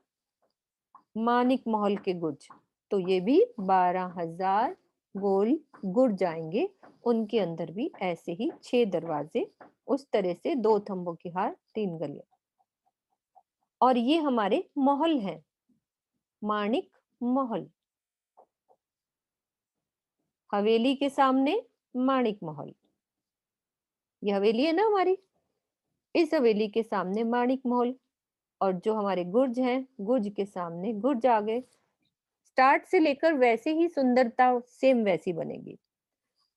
माणिक महल के गुर्ज। तो ये भी 12,000 गोल गुर्ज आएंगे। उनके अंदर भी ऐसे ही 6 दरवाजे, उस तरह से 2 थंबों की हार 3 गलियां। और ये हमारे महल हैं, माणिक महल। हवेली के सामने माणिक महल, ये हवेली है ना हमारी, इस हवेली के सामने माणिक महल, और जो हमारे गुर्ज हैं, गुर्ज के सामने गुर्ज आ गए। स्टार्ट से लेकर वैसे ही सुंदरता सेम वैसी बनेगी।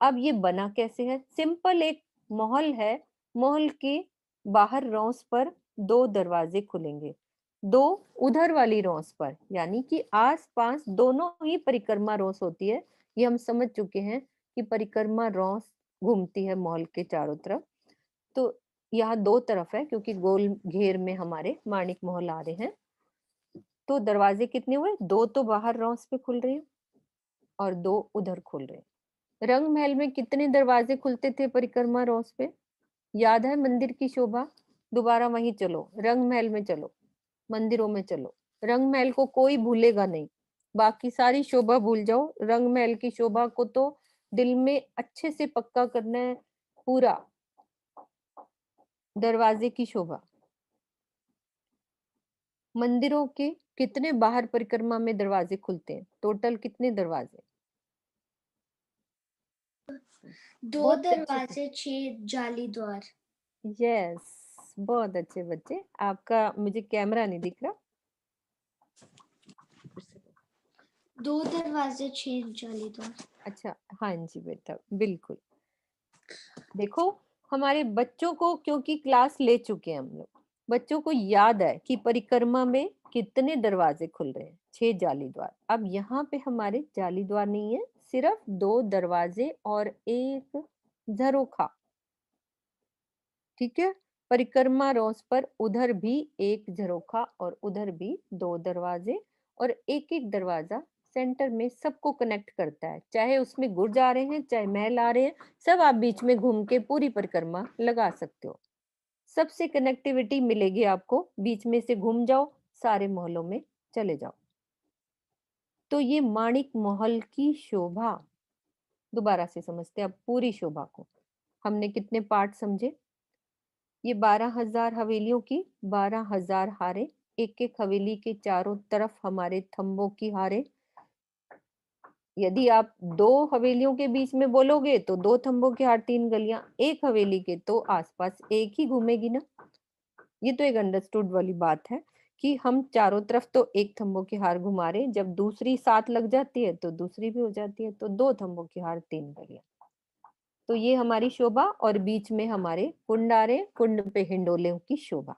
अब ये बना कैसे है? सिंपल एक महल है, महल के बाहर रौस पर 2 दरवाजे खुलेंगे, 2 उधर वाली रौस पर, यानी कि आस-पास दोनों ही परिक्रमा रौस होती है। ये हम समझ चुके हैं कि परिक्रमा रौस घूमती है महल के चारों तरफ। तो यहाँ 2 तरफ है क्योंकि गोल घेर में हमारे माणिक महल आ रहे हैं। तो दरवाजे कितने हुए? 2 तो बाहर रौस पे खुल रहे हैं और 2 उधर खुल रहे हैं। रंग महल में कितने दरवाजे खुलते थे परिक्रमा रौस पे? याद है मंदिर की शोभा? दोबारा वहीं चलो, रंग महल में चलो, मंदिरों में चलो। रंग महल को कोई भूलेगा नहीं, बाकी सारी शोभा भूल जाओ, रंग महल की शोभा को तो दिल में अच्छे से पक्का करना है पूरा। दरवाजे की शोभा, मंदिरों के कितने बाहर परिक्रमा में दरवाजे खुलते हैं? टोटल कितने दरवाजे? 2 बहुत अच्छे से। दरवाजे 6 जाली द्वार। यस, बहुत अच्छे बच्चे। आपका मुझे कैमरा नहीं दिख रहा। 2 दरवाजे 6 जाली द्वार। अच्छा, हाँ जी बेटा, बिल्कुल। देखो, हमारे बच्चों को, क्योंकि क्लास ले चुके हैं हम लोग, बच्चों को याद है कि परिक्रमा में कितने दरवाजे खुल रहे हैं, 6 जाली द्वार। अब यहाँ पे हमारे जाली द्वार नहीं है, सिर्फ 2 दरवाजे और 1 झरोखा, ठीक है। परिक्रमा रोस पर उधर भी 1 झरोखा और उधर भी 2 दरवाजे, और एक एक दरवाजा सेंटर में सबको कनेक्ट करता है। चाहे उसमें गुर्ज आ रहे हैं, चाहे महल आ रहे हैं, सब आप बीच में घूम के पूरी परिक्रमा लगा सकते हो। सबसे कनेक्टिविटी मिलेगी आपको, बीच में से घूम जाओ, सारे महलों में चले जाओ। तो ये माणिक महल की शोभा, दोबारा से समझते हैं अब पूरी शोभा को। हमने कितने पार्ट समझे? ये 12,000 हवेलियों की 12,000 हारे, एक एक हवेली के चारों तरफ हमारे थंबों की हारे। यदि आप 2 हवेलियों के बीच में बोलोगे तो 2 थंबों की हार 3 गलियां, एक हवेली के तो आसपास एक ही घूमेगी ना। ये तो एक अंडरस्टूड वाली बात है कि हम चारों तरफ तो एक थंबों की हार घुमा रहे, जब दूसरी साथ लग जाती है तो दूसरी भी हो जाती है, तो 2 थंबों की हार 3 गलियां। तो ये हमारी शोभा, और बीच में हमारे कुंड आ रहे, कुंड पे हिंडोलों की शोभा।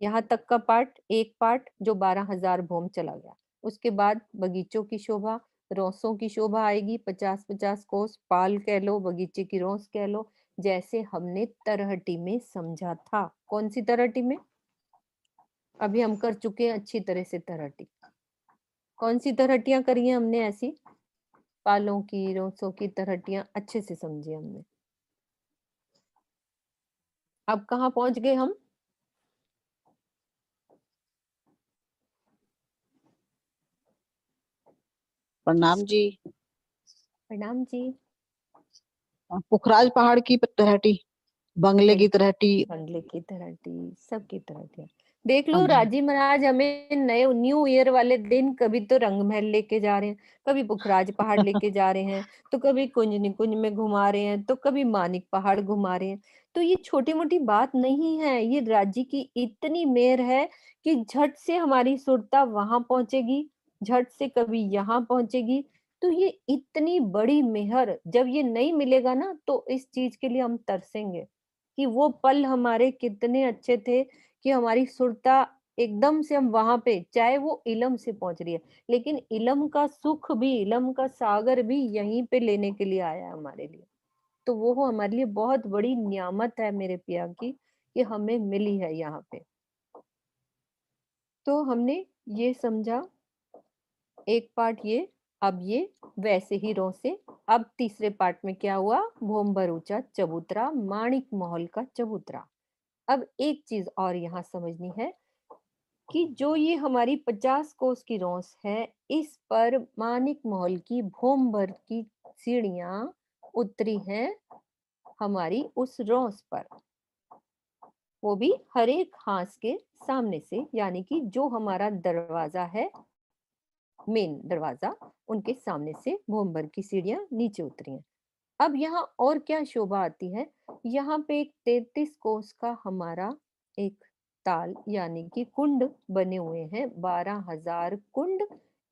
यहाँ तक का पार्ट, एक पार्ट जो 12,000 भोम चला गया। उसके बाद बगीचों की शोभा, रोसों की शोभा आएगी, 50-50 कोस, पाल कह लो, बगीचे की रोस कह लो, जैसे हमने तरहटी में समझा था। कौन सी तरहटी में? अभी हम कर चुके हैं अच्छी तरह से तरहटी। कौन सी तरहटियां करी हैं हमने ऐसी? पालों की, रोसों की तरहटियां अच्छे से समझी हमने। अब कहाँ पहुंच गए हम? प्रणाम जी। प्रणाम जी। पुखराज पहाड़ की तलहटी, बंगले की बिल्कुल तलहटी। बंगले की तलहटी, सबकी तलहटी। देख लो हाँ जी। राजी महाराज हमें नए न्यू ईयर वाले दिन कभी तो रंग महल लेके जा रहे हैं, कभी पुखराज पहाड़ लेके जा रहे हैं, तो कभी कुंज निकुंज में घुमा रहे हैं, तो कभी मानिक पहाड़ घुमा रहे हैं। तो ये छोटी मोटी बात नहीं है, ये राज्य की इतनी मेहर है कि झट से हमारी सुरता वहां पहुंचेगी, झट से कभी यहाँ पहुंचेगी। तो ये इतनी बड़ी मेहर जब ये नहीं मिलेगा ना, तो इस चीज के लिए हम तरसेंगे कि वो पल हमारे कितने अच्छे थे कि हमारी सुरता एकदम से हम वहां पे, चाहे वो इलम से पहुंच रही है, लेकिन इलम का सुख भी, इलम का सागर भी यहीं पे लेने के लिए आया है हमारे लिए। तो वो हमारे लिए बहुत बड़ी नियामत है मेरे पिया की, कि हमें मिली है यहाँ पे। तो हमने ये समझा एक पार्ट ये। अब ये वैसे ही रो से, अब तीसरे पार्ट में क्या हुआ, भोम भरूचा चबूतरा, माणिक महल का चबूतरा। अब एक चीज और यहाँ समझनी है कि जो ये हमारी 50 कोस की रोस है, इस पर मानिक महल की भोम भर की सीढ़ियां उतरी हैं हमारी उस रोस पर, वो भी हर एक हांस के सामने से, यानी कि जो हमारा दरवाजा है, मेन दरवाजा, उनके सामने से भोमभर की सीढ़ियां नीचे उतरी हैं। अब यहाँ और क्या शोभा आती है, यहाँ पे एक 33 कोस का हमारा एक ताल यानी कि कुंड बने हुए हैं, 12,000 कुंड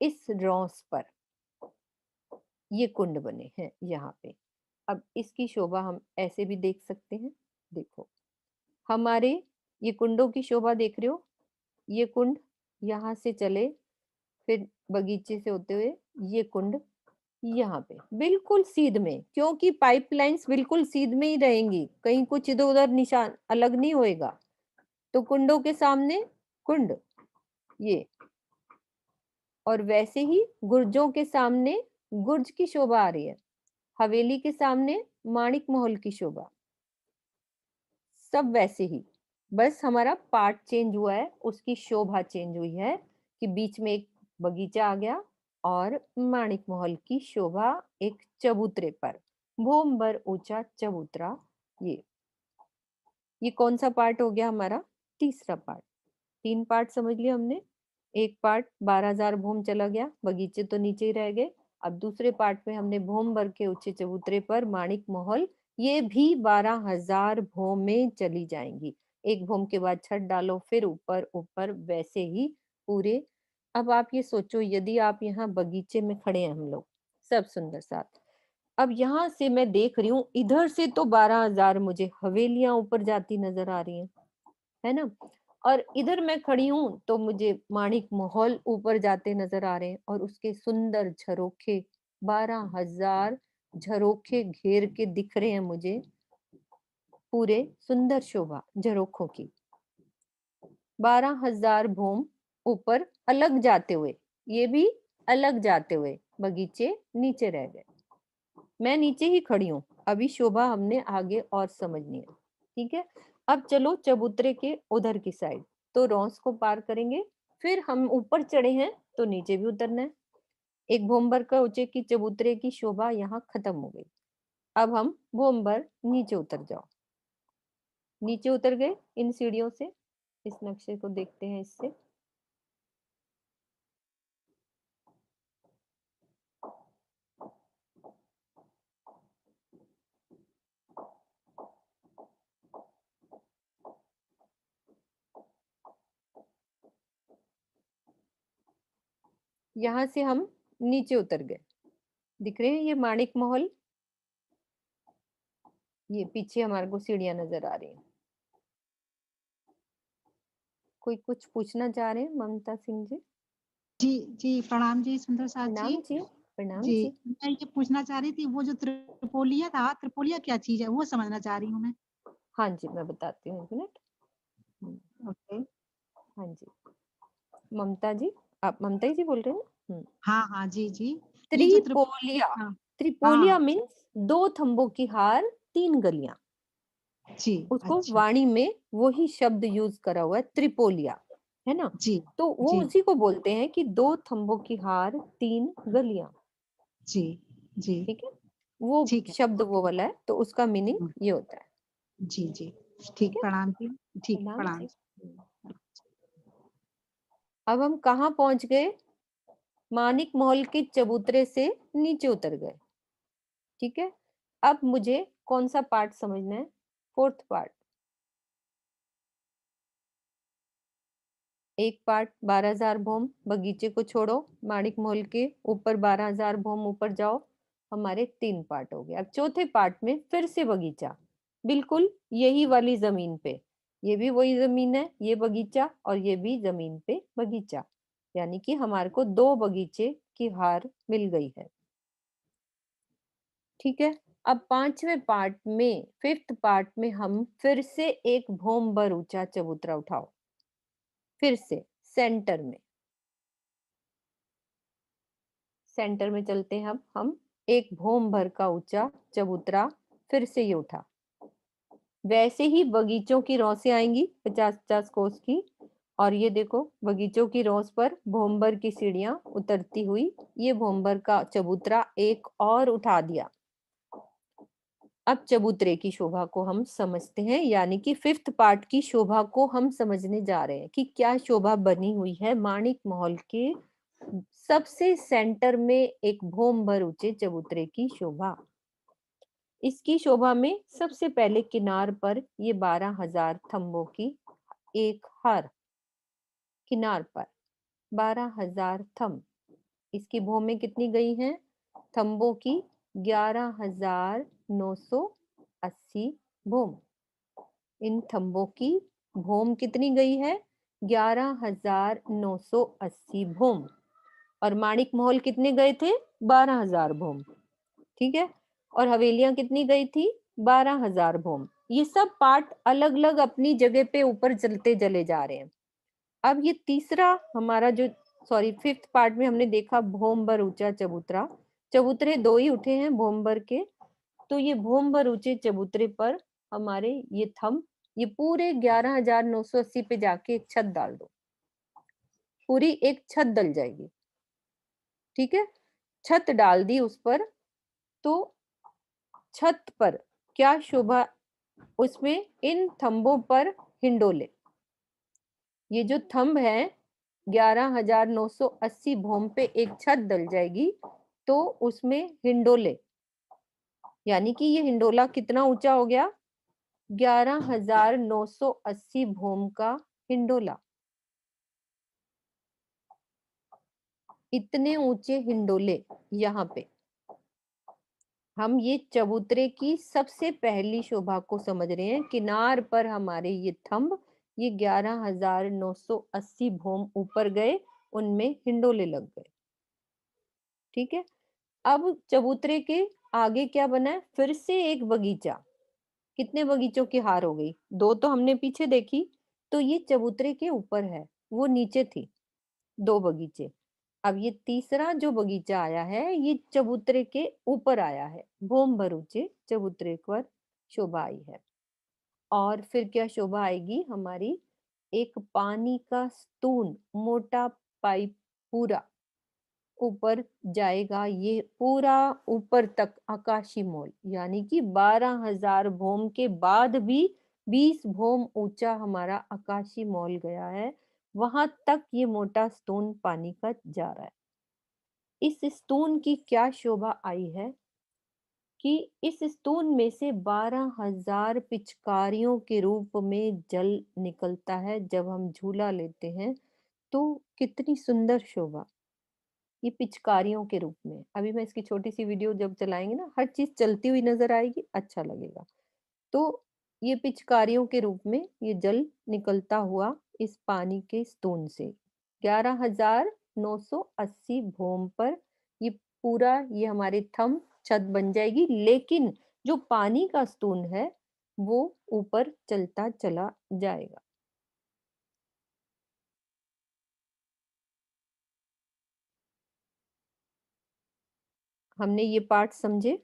इस रॉस पर, ये कुंड बने हैं यहाँ पे। अब इसकी शोभा हम ऐसे भी देख सकते हैं। देखो हमारे ये कुंडों की शोभा देख रहे हो, ये कुंड यहाँ से चले, फिर बगीचे से होते हुए ये कुंड यहाँ पे बिल्कुल सीध में, क्योंकि पाइपलाइंस बिल्कुल सीध में ही रहेंगी, कहीं कुछ इधर उधर निशान अलग नहीं होएगा। तो कुंडों के सामने कुंड ये, और वैसे ही गुर्जों के सामने गुर्ज की शोभा आ रही है, हवेली के सामने माणिक महल की शोभा, सब वैसे ही, बस हमारा पार्ट चेंज हुआ है, उसकी शोभा चेंज हुई है कि बीच में एक बगीचा आ गया और माणिक महल की शोभा एक चबूतरे पर, भूम भर ऊंचा चबूतरा। ये कौन सा पार्ट हो गया हमारा, तीसरा पार्ट। 3 पार्ट समझ लिया हमने। एक पार्ट 12,000 भूम चला गया, बगीचे तो नीचे ही रह गए। अब दूसरे पार्ट में हमने भूम भर के ऊंचे चबूतरे पर माणिक महल, ये भी 12,000 भूम में चली जाएंगी। एक भूम के बाद छत डालो, फिर ऊपर ऊपर, वैसे ही पूरे। अब आप ये सोचो, यदि आप यहाँ बगीचे में खड़े हैं हम लोग सब सुंदर साथ, अब यहाँ से मैं देख रही हूँ, इधर से तो 12,000 मुझे हवेलियां ऊपर जाती नजर आ रही हैं, है ना, और इधर मैं खड़ी हूँ तो मुझे माणिक महल ऊपर जाते नजर आ रहे हैं, और उसके सुंदर झरोखे, 12,000 झरोखे घेर के दिख रहे हैं मुझे, पूरे सुंदर शोभा झरोखों की। 12,000 भूम ऊपर अलग जाते हुए, ये भी अलग जाते हुए, बगीचे नीचे रह गए, मैं नीचे ही खड़ी हूँ। अभी शोभा हमने आगे और समझनी है, ठीक है। अब चलो चबूतरे के उधर की साइड, तो रॉस को पार करेंगे, फिर हम ऊपर चढ़े हैं तो नीचे भी उतरना है। एक भोमबर का ऊंचे की चबूतरे की शोभा यहाँ खत्म हो गई। अब हम भोमबर नीचे उतर जाओ, नीचे उतर गए इन सीढ़ियों से। इस नक्शे को देखते हैं इससे, यहाँ से हम नीचे उतर गए। दिख रहे हैं ये माणिक महल, ये पीछे हमारे को सीढ़ियां नजर आ रही हैं। कोई कुछ पूछना चाह रहे हैं, ममता सिंह जी? जी जी प्रणाम जी सुंदर साथ जी। प्रणाम जी। प्रणाम जी जी। मैं ये पूछना चाह रही थी, वो जो त्रिपोलिया था, त्रिपोलिया क्या चीज है वो समझना चाह रही हूँ मैं। हाँ जी, मैं बताती हूँ, एक मिनट। ओके। हाँ जी, ममता जी, आप ममता ही जी बोल रहे हैं ना? हाँ हाँ जी जी। ये जो त्रिपोलिया, हाँ त्रिपोलिया मीन्स 2 थंबों की हार 3 गलियां, जी उसको अच्छा वाणी में वही शब्द यूज करा हुआ है, त्रिपोलिया, है ना। जी तो वो जी उसी को बोलते हैं कि 2 थंबों की हार 3 गलियां। जी जी ठीक है, वो ठीक है। शब्द वो वाला है, तो उसका मीनिंग हम्म, ये होता है। जी जी ठीक ठीक, है, प्रणाम जी। ठीक, प्रणाम प्रणाम। जी। अब हम कहाँ पहुंच गए? मानिक महल के चबूतरे से नीचे उतर गए। ठीक है, अब मुझे कौन सा पार्ट समझना है? Fourth part. एक पार्ट 12,000 भोम, बगीचे को छोड़ो, माणिक महल के ऊपर 12,000 भोम ऊपर जाओ। हमारे 3 पार्ट हो गए। अब चौथे पार्ट में फिर से बगीचा, बिल्कुल यही वाली जमीन पे। ये भी वही जमीन है, ये बगीचा, और ये भी जमीन पे बगीचा, यानी कि हमारे को 2 बगीचे की हार मिल गई है। ठीक है, अब 5वें पार्ट में, 5th पार्ट में हम फिर से एक भोम भर ऊंचा चबूतरा उठाओ, फिर से सेंटर में, सेंटर में चलते हैं। अब हम एक भोम भर का ऊंचा चबूतरा फिर से ये उठा। वैसे ही बगीचों की रौसें आएंगी 50-50 कोस की, और ये देखो बगीचों की रौस पर भोमभर की सीढ़ियां उतरती हुई, ये भोमभर का चबूतरा एक और उठा दिया। अब चबूतरे की शोभा को हम समझते हैं, यानी कि 5th पार्ट की शोभा को हम समझने जा रहे हैं कि क्या शोभा बनी हुई है माणिक महल के सबसे सेंटर में एक भोम भर ऊंचे चबूतरे की शोभा। इसकी शोभा में सबसे पहले किनार पर ये 12,000 थंबों की एक हार, किनार पर 12,000 थंब। इसकी भौमें कितनी गई हैं? थंबों की 11,980 भौम। इन थंबों की भौम कितनी गई है? 11,980 भौम। और माणिक महल कितने गए थे? 12,000 भौम। ठीक है, और हवेलियां कितनी गई थी? 12,000 भौम। ये सब पार्ट अलग अलग अपनी जगह पे ऊपर चलते चले जा रहे हैं। अब ये तीसरा हमारा जो, सॉरी 5th पार्ट में हमने देखा भोमभर ऊंचा चबूतरा, चबूतरे 2 ही उठे हैं भोमभर के, तो ये भोमभर ऊंचे चबूतरे पर हमारे ये थंब, ये पूरे 11,980 पे जाके एक छत डाल दो, पूरी एक छत डल जाएगी। ठीक है, छत डाल दी उस पर, तो छत पर क्या शोभा? उसमें इन थंबों पर हिंडोले, ये जो थंब है 11,980 भौम पे एक छत डल जाएगी, तो उसमें हिंडोले, यानी कि ये हिंडोला कितना ऊंचा हो गया? 11,980 भौम का हिंडोला। इतने ऊंचे हिंडोले यहाँ पे हम ये चबूतरे की सबसे पहली शोभा को समझ रहे हैं। किनार पर हमारे ये थंब, ये 11,980 भौम ऊपर गए, उनमें हिंडोले लग गए। ठीक है, अब चबूतरे के आगे क्या बना है? फिर से एक बगीचा। कितने बगीचों की हार हो गई? 2 तो हमने पीछे देखी, तो ये चबूतरे के ऊपर है, वो नीचे थी 2 बगीचे। अब ये तीसरा जो बगीचा आया है, ये चबूतरे के ऊपर आया है, भोम भर ऊंचे चबूतरे पर शोभा आई है। और फिर क्या शोभा आएगी हमारी? एक पानी का स्तून, मोटा पाइप पूरा ऊपर जाएगा, ये पूरा ऊपर तक आकाशी मोल, यानी कि 12,000 भौम के बाद भी 20 भौम ऊंचा हमारा आकाशी मोल गया है, वहां तक ये मोटा स्तून पानी का जा रहा है। इस स्तून की क्या शोभा आई है कि इस स्तून में से 12,000 पिचकारियों के रूप में जल निकलता है। जब हम झूला लेते हैं तो कितनी सुंदर शोभा, ये पिचकारियों के रूप में। अभी मैं इसकी छोटी सी वीडियो जब चलाएंगे ना, हर चीज चलती हुई नजर आएगी, अच्छा लगेगा। तो ये पिचकारियों के रूप में ये जल निकलता हुआ इस पानी के स्तून से 11,980 भौम पर ये पूरा, ये हमारे थंब छत बन जाएगी। लेकिन जो पानी का स्तून है वो ऊपर चलता चला जाएगा। हमने ये पार्ट समझे।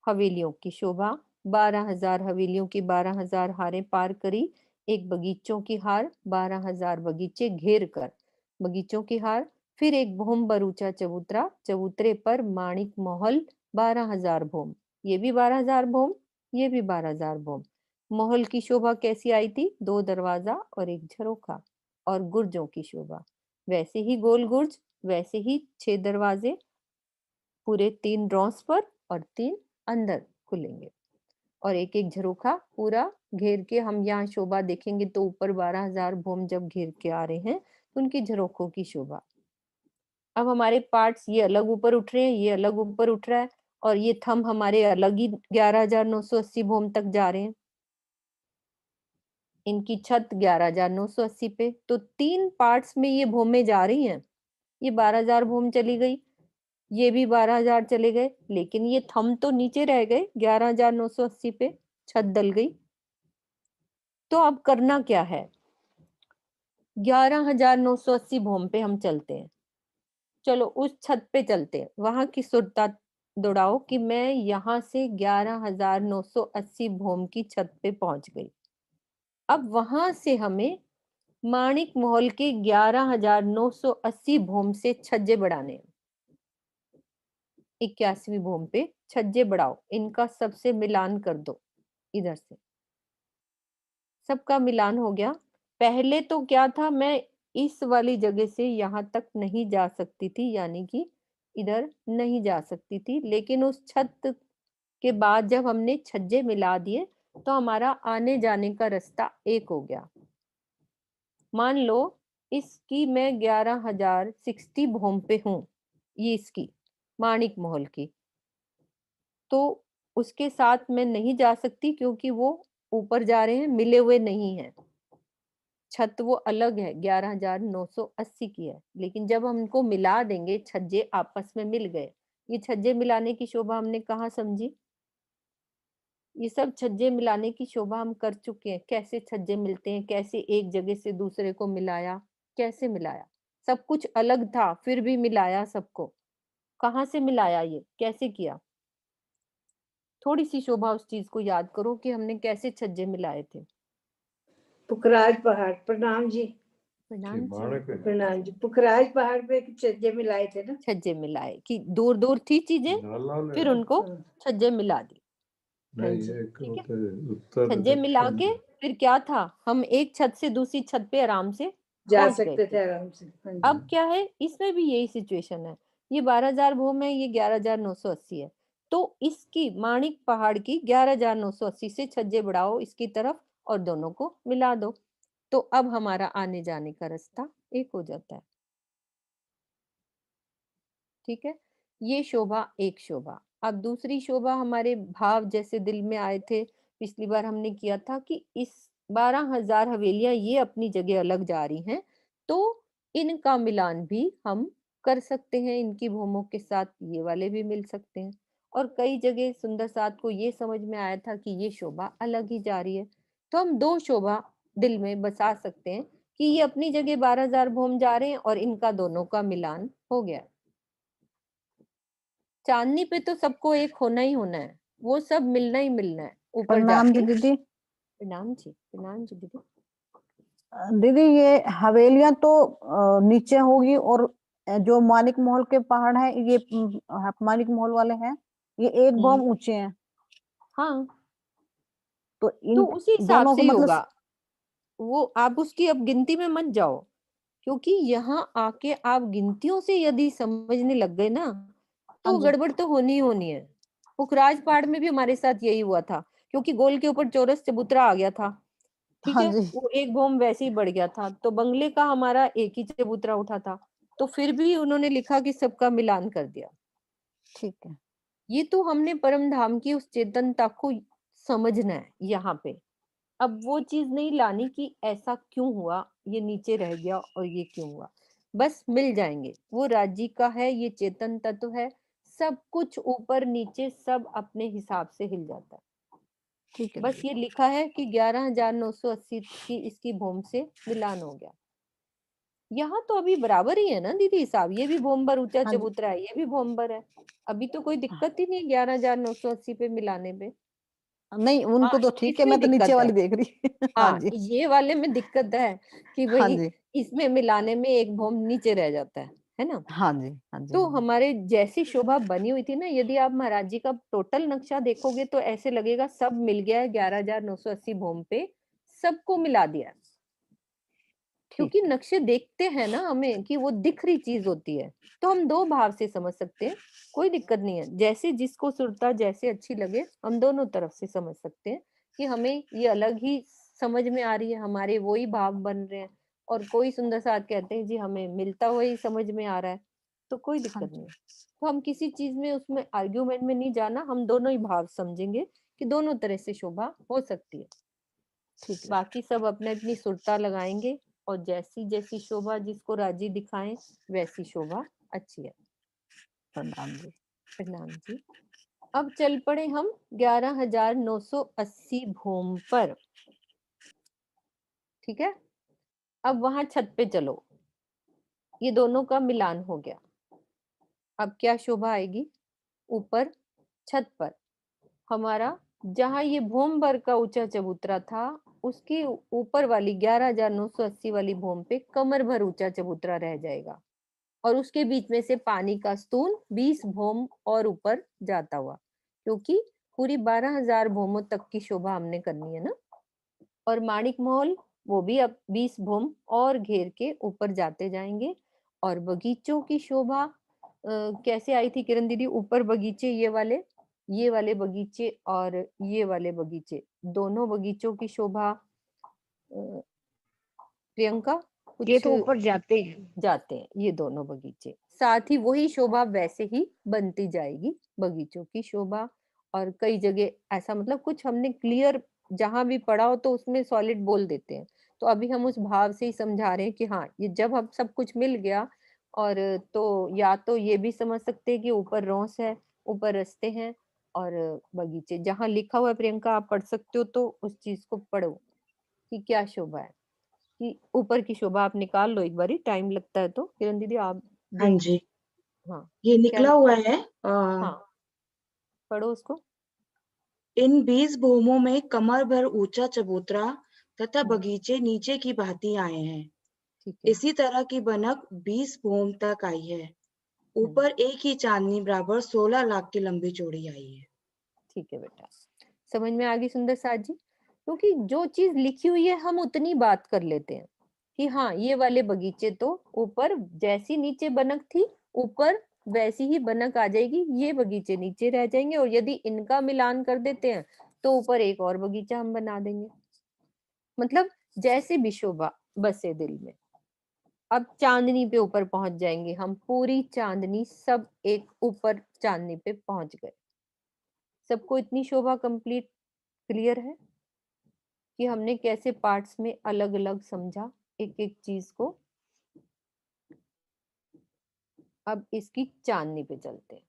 हवेलियों की शोभा, 12,000 हवेलियों की 12,000 हारें पार करी। एक बगीचों की हार, 12,000 बगीचे घेर कर बगीचों की हार। फिर एक भोम बरूचा चबूतरा, चबूतरे पर माणिक महल 12,000 भोम, ये भी 12,000 भोम, ये भी 12,000 भोम। महल की शोभा कैसी आई थी? 2 दरवाजा और एक झरोखा। और गुर्जों की शोभा वैसे ही गोल गुर्ज, वैसे ही 6 दरवाजे, पूरे 3 रॉस पर और 3 अंदर खुलेंगे। और एक एक झरोखा पूरा घेर के हम यहाँ शोभा देखेंगे तो ऊपर 12,000 भोम जब घेर के आ रहे हैं तो उनकी झरोखों की शोभा। अब हमारे पार्ट्स ये अलग ऊपर उठ रहे हैं, ये अलग ऊपर उठ रहा है और ये थंब हमारे अलग ही 11,980 भोम तक जा रहे हैं। इनकी छत 11,980 पे, तो 3 पार्ट्स में ये भोमें जा रही हैं। ये 12,000 भोम चली गई, ये भी 12,000 चले गए, लेकिन ये थंब तो नीचे रह गए 11,980 पे, छत डल गई। तो अब करना क्या है? 11,980 भोम पे हम चलते हैं। चलो उस छत पे चलते हैं, वहां की सुरता दौड़ाओ कि मैं यहाँ से 11,980 भोम की छत पे पहुंच गई। अब वहां से हमें माणिक महल के 11,980 भोम से छज्जे बढ़ाने हैं। 81वीं भोम पे छज्जे बढ़ाओ, इनका सबसे मिलान कर दो। इधर से सबका मिलान हो गया। पहले तो क्या था, मैं इस वाली जगह से यहाँ तक नहीं जा सकती थी, यानी कि इधर नहीं जा सकती थी, लेकिन उस छत के बाद जब हमने छज्जे मिला दिए तो हमारा आने जाने का रास्ता एक हो गया। मान लो इसकी मैं 11,060 भोम पे हूँ, ये इसकी माणिक महल की, तो उसके साथ मैं नहीं जा सकती क्योंकि वो ऊपर जा रहे हैं, मिले हुए नहीं है। छत वो अलग है, 11,980 की है, लेकिन जब हम उनको मिला देंगे, छज्जे आपस में मिल गए। ये छज्जे मिलाने की शोभा हमने कहाँ समझी? ये सब छज्जे मिलाने की शोभा हम कर चुके हैं। कैसे छज्जे मिलते हैं, कैसे एक जगह से दूसरे को मिलाया, कैसे मिलाया, सब कुछ अलग था फिर भी मिलाया सबको। कहाँ से मिलाया, ये कैसे किया? थोड़ी सी शोभा उस चीज को याद करो कि हमने कैसे छज्जे मिलाए थे। पुखराज पहाड़, प्रणाम जी। प्रणाम जी। प्रणाम जी। पुखराज पहाड़ पे छज्जे मिलाए थे ना? छज्जे मिलाए कि दूर दूर थी चीजें, फिर उनको छज्जे मिला दी। ठीक है, छज्जे मिला के फिर क्या था, हम एक छत से दूसरी छत पे आराम से जा पहुंच गए सकते थे। थे आराम से। हाँ जी। अब क्या है, इसमें भी यही सिचुएशन है। ये 12,000 भूम है, ये 11,980 है, तो इसकी माणिक पहाड़ की 11,980 से छज्जे बढ़ाओ इसकी तरफ और दोनों को मिला दो, तो अब हमारा आने जाने का रास्ता एक हो जाता है। ठीक है, ये शोभा एक शोभा। अब दूसरी शोभा हमारे भाव जैसे दिल में आए थे, पिछली बार हमने किया था कि इस 12,000 हवेलियां ये अपनी जगह अलग जा रही हैं, तो इनका मिलान भी हम कर सकते हैं, इनकी भूमों के साथ ये वाले भी मिल सकते हैं। और कई जगह सुंदर साथ को ये समझ में आया था कि ये शोभा अलग ही जा रही है, तो हम दो शोभा दिल में बसा सकते हैं कि ये अपनी जगह 12,000 भूम जा रहे हैं और इनका दोनों का मिलान हो गया। चांदनी पे तो सबको एक होना ही होना है, वो सब मिलना ही मिलना है ऊपर प्रणाम जी जाके। दीदी। प्रणाम जी, प्रणाम जी दीदी। दीदी ये हवेलियां तो नीचे होगी और जो मानिक महल के पहाड़ है ये मानिक महल वाले हैं, ये एक बम ऊंचे हैं। हाँ, तो इन तो उसी हिसाब दोनों से को ही मतलब होगा वो, आप उसकी अब गिनती में मत जाओ, क्योंकि यहाँ आके आप गिनतियों से यदि समझने लग गए ना तो हाँ जी। गड़बड़ तो होनी ही होनी है। पुखराज पहाड़ में भी हमारे साथ यही हुआ था, क्योंकि गोल के ऊपर चौरस चबूतरा आ गया था। ठीक हाँ है, जी। वो एक बम वैसे ही बढ़ गया था, तो बंगले का हमारा एक ही चबूतरा उठा था, तो फिर भी उन्होंने लिखा कि सबका मिलान कर दिया। ठीक है, ये तो हमने परम धाम की उस चेतनता को समझना है यहाँ पे। अब वो चीज नहीं लानी कि ऐसा क्यों हुआ, ये नीचे रह गया और ये क्यों हुआ, बस मिल जाएंगे। वो राज्य का है, ये चेतन तत्व है, सब कुछ ऊपर नीचे सब अपने हिसाब से हिल जाता है। ठीक है। बस ये लिखा है कि 11,980 की इसकी भूम से मिलान हो गया। यहाँ तो अभी बराबर ही है ना दीदी हिसाब, ये भी भोमबर ऊंचा हाँ जी। चबूतरा है, ये भी भोमबर है, अभी तो कोई दिक्कत ही नहीं 11,980 पे मिलाने पे। नहीं उनको हाँ, तो ठीक है, इसमें मैं तो नीचे दिक्कत है। वाली देख रही हाँ हाँ, जी। ये वाले में दिक्कत है कि हाँ भाई जी। इसमें मिलाने में एक भोम नीचे रह जाता है है ना। हाँ जी, हाँ जी, तो हाँ जी। हमारे जैसी शोभा बनी हुई थी ना, यदि आप महाराज जी का टोटल नक्शा देखोगे तो ऐसे लगेगा सब मिल गया है 11,980 भूम पे, सबको मिला दिया। क्योंकि नक्शे देखते हैं ना हमें कि वो दिख रही चीज होती है, तो हम दो भाव से समझ सकते हैं, कोई दिक्कत नहीं है। जैसे जिसको सुरता जैसे अच्छी लगे, हम दोनों तरफ से समझ सकते हैं कि हमें ये अलग ही समझ में आ रही है, हमारे वही भाव बन रहे हैं। और कोई सुंदर साथ कहते हैं जी हमें मिलता हुआ ही समझ में आ रहा है, तो कोई हाँ दिक्कत जी। नहीं है। तो हम किसी चीज में उसमें आर्ग्यूमेंट में नहीं जाना, हम दोनों ही भाव समझेंगे कि दोनों तरह से शोभा हो सकती है। ठीक है। बाकी सब अपने अपनी सुरता लगाएंगे, और जैसी जैसी शोभा जिसको राजी दिखाएं वैसी शोभा अच्छी है। प्रणाम जी। प्रणाम जी। अब चल पड़े हम 11,980 भूम पर। ठीक है, अब वहां छत पे चलो, ये दोनों का मिलान हो गया। अब क्या शोभा आएगी? ऊपर छत पर हमारा, जहां ये भूम भर का ऊंचा चबूतरा था, उसकी ऊपर वाली 11,980 वाली भूम पे कमर भर ऊंचा चबूतरा रह जाएगा, और उसके बीच में से पानी का स्तून 20 भूम और ऊपर जाता हुआ, क्योंकि पूरी 12,000 भूमों तक की शोभा हमने करनी है ना। और माणिक महल वो भी अब 20 भूम और घेर के ऊपर जाते जाएंगे। और बगीचों की शोभा कैसे आई थी किरण दीदी? ऊपर बगीचे ये वाले बगीचे और ये वाले बगीचे, दोनों बगीचों की शोभा प्रियंका ये कुछ तो ऊपर जाते हैं। जाते हैं ये दोनों बगीचे, साथ ही वही शोभा वैसे ही बनती जाएगी, बगीचों की शोभा। और कई जगह ऐसा, मतलब कुछ हमने क्लियर जहां भी पढ़ा हो तो उसमें सॉलिड बोल देते हैं, तो अभी हम उस भाव से ही समझा रहे हैं कि हाँ, ये जब हम सब कुछ मिल गया, और तो या तो ये भी समझ सकते हैं कि ऊपर रोस है, ऊपर रास्ते हैं और बगीचे। जहां लिखा हुआ है प्रियंका, आप पढ़ सकते हो तो उस चीज को पढ़ो कि क्या शोभा है। कि ऊपर की शोभा आप निकाल लो एक बारी, टाइम लगता है तो किरण दीदी आप हाँ देख। जी, हाँ, ये क्या निकला लिखा हुआ है? है। हाँ, पढ़ो उसको। इन 20 भूमों में कमर भर ऊंचा चबूतरा तथा हम्म, बगीचे नीचे की भांति आए हैं। ठीक है। इसी तरह की बनक 20 भूम तक आई है। हम्म, ऊपर एक ही चांदनी बराबर 16 लाख की लंबी चौड़ी आई है। ठीक है बेटा, समझ में आ गई सुंदर साथ जी। क्योंकि जो चीज लिखी हुई है हम उतनी बात कर लेते हैं कि हाँ, ये वाले बगीचे तो ऊपर जैसी नीचे बनक थी, ऊपर वैसी ही बनक आ जाएगी, ये बगीचे नीचे रह जाएंगे, और यदि इनका मिलान कर देते हैं तो ऊपर एक और बगीचा हम बना देंगे। मतलब जैसे भी शोभा बसे दिल में। अब चांदनी पे ऊपर पहुंच जाएंगे हम, पूरी चांदनी, सब एक ऊपर चांदनी पे पहुंच गए। सबको इतनी शोभा कंप्लीट क्लियर है कि हमने कैसे पार्ट्स में अलग अलग समझा एक एक चीज को। अब इसकी चांदनी पे चलते हैं।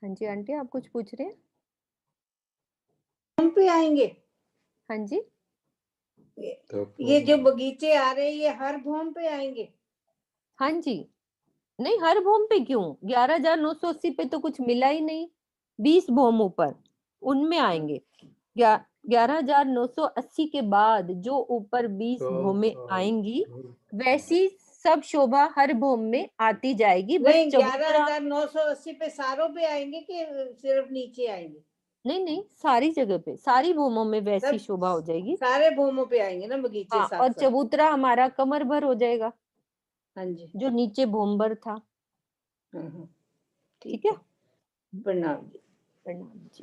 हाँ जी आंटी, आप कुछ पूछ रहे हैं? हम पे आएंगे। हाँ जी, ये जो बगीचे आ रहे हैं ये हर भूम पे आएंगे। हाँ जी। नहीं, हर भूम पे क्यों? 11,980 पे तो कुछ मिला ही नहीं। 20 भूम ऊपर, उनमें आएंगे। 11,980 के बाद जो ऊपर 20 भूमें आएंगी, वैसी सब शोभा हर भूम में आती जाएगी। बस नहीं, चबूतरा 11,980 पे सारों पे आएंगे कि सिर्फ नीचे आएंगे? नहीं नहीं, सारी जगह पे, सारी भूमों में वैसी सब शोभा हो जाएगी। सारे भूमों पे आएंगे ना बगीचे हाँ, साथ और साथ। चबूतरा हमारा कमर भर हो जाएगा, हाँ जी, जो नीचे भूम भर था। हाँ, ठीक ठीक है। है। प्रणाम जी। प्रणाम जी।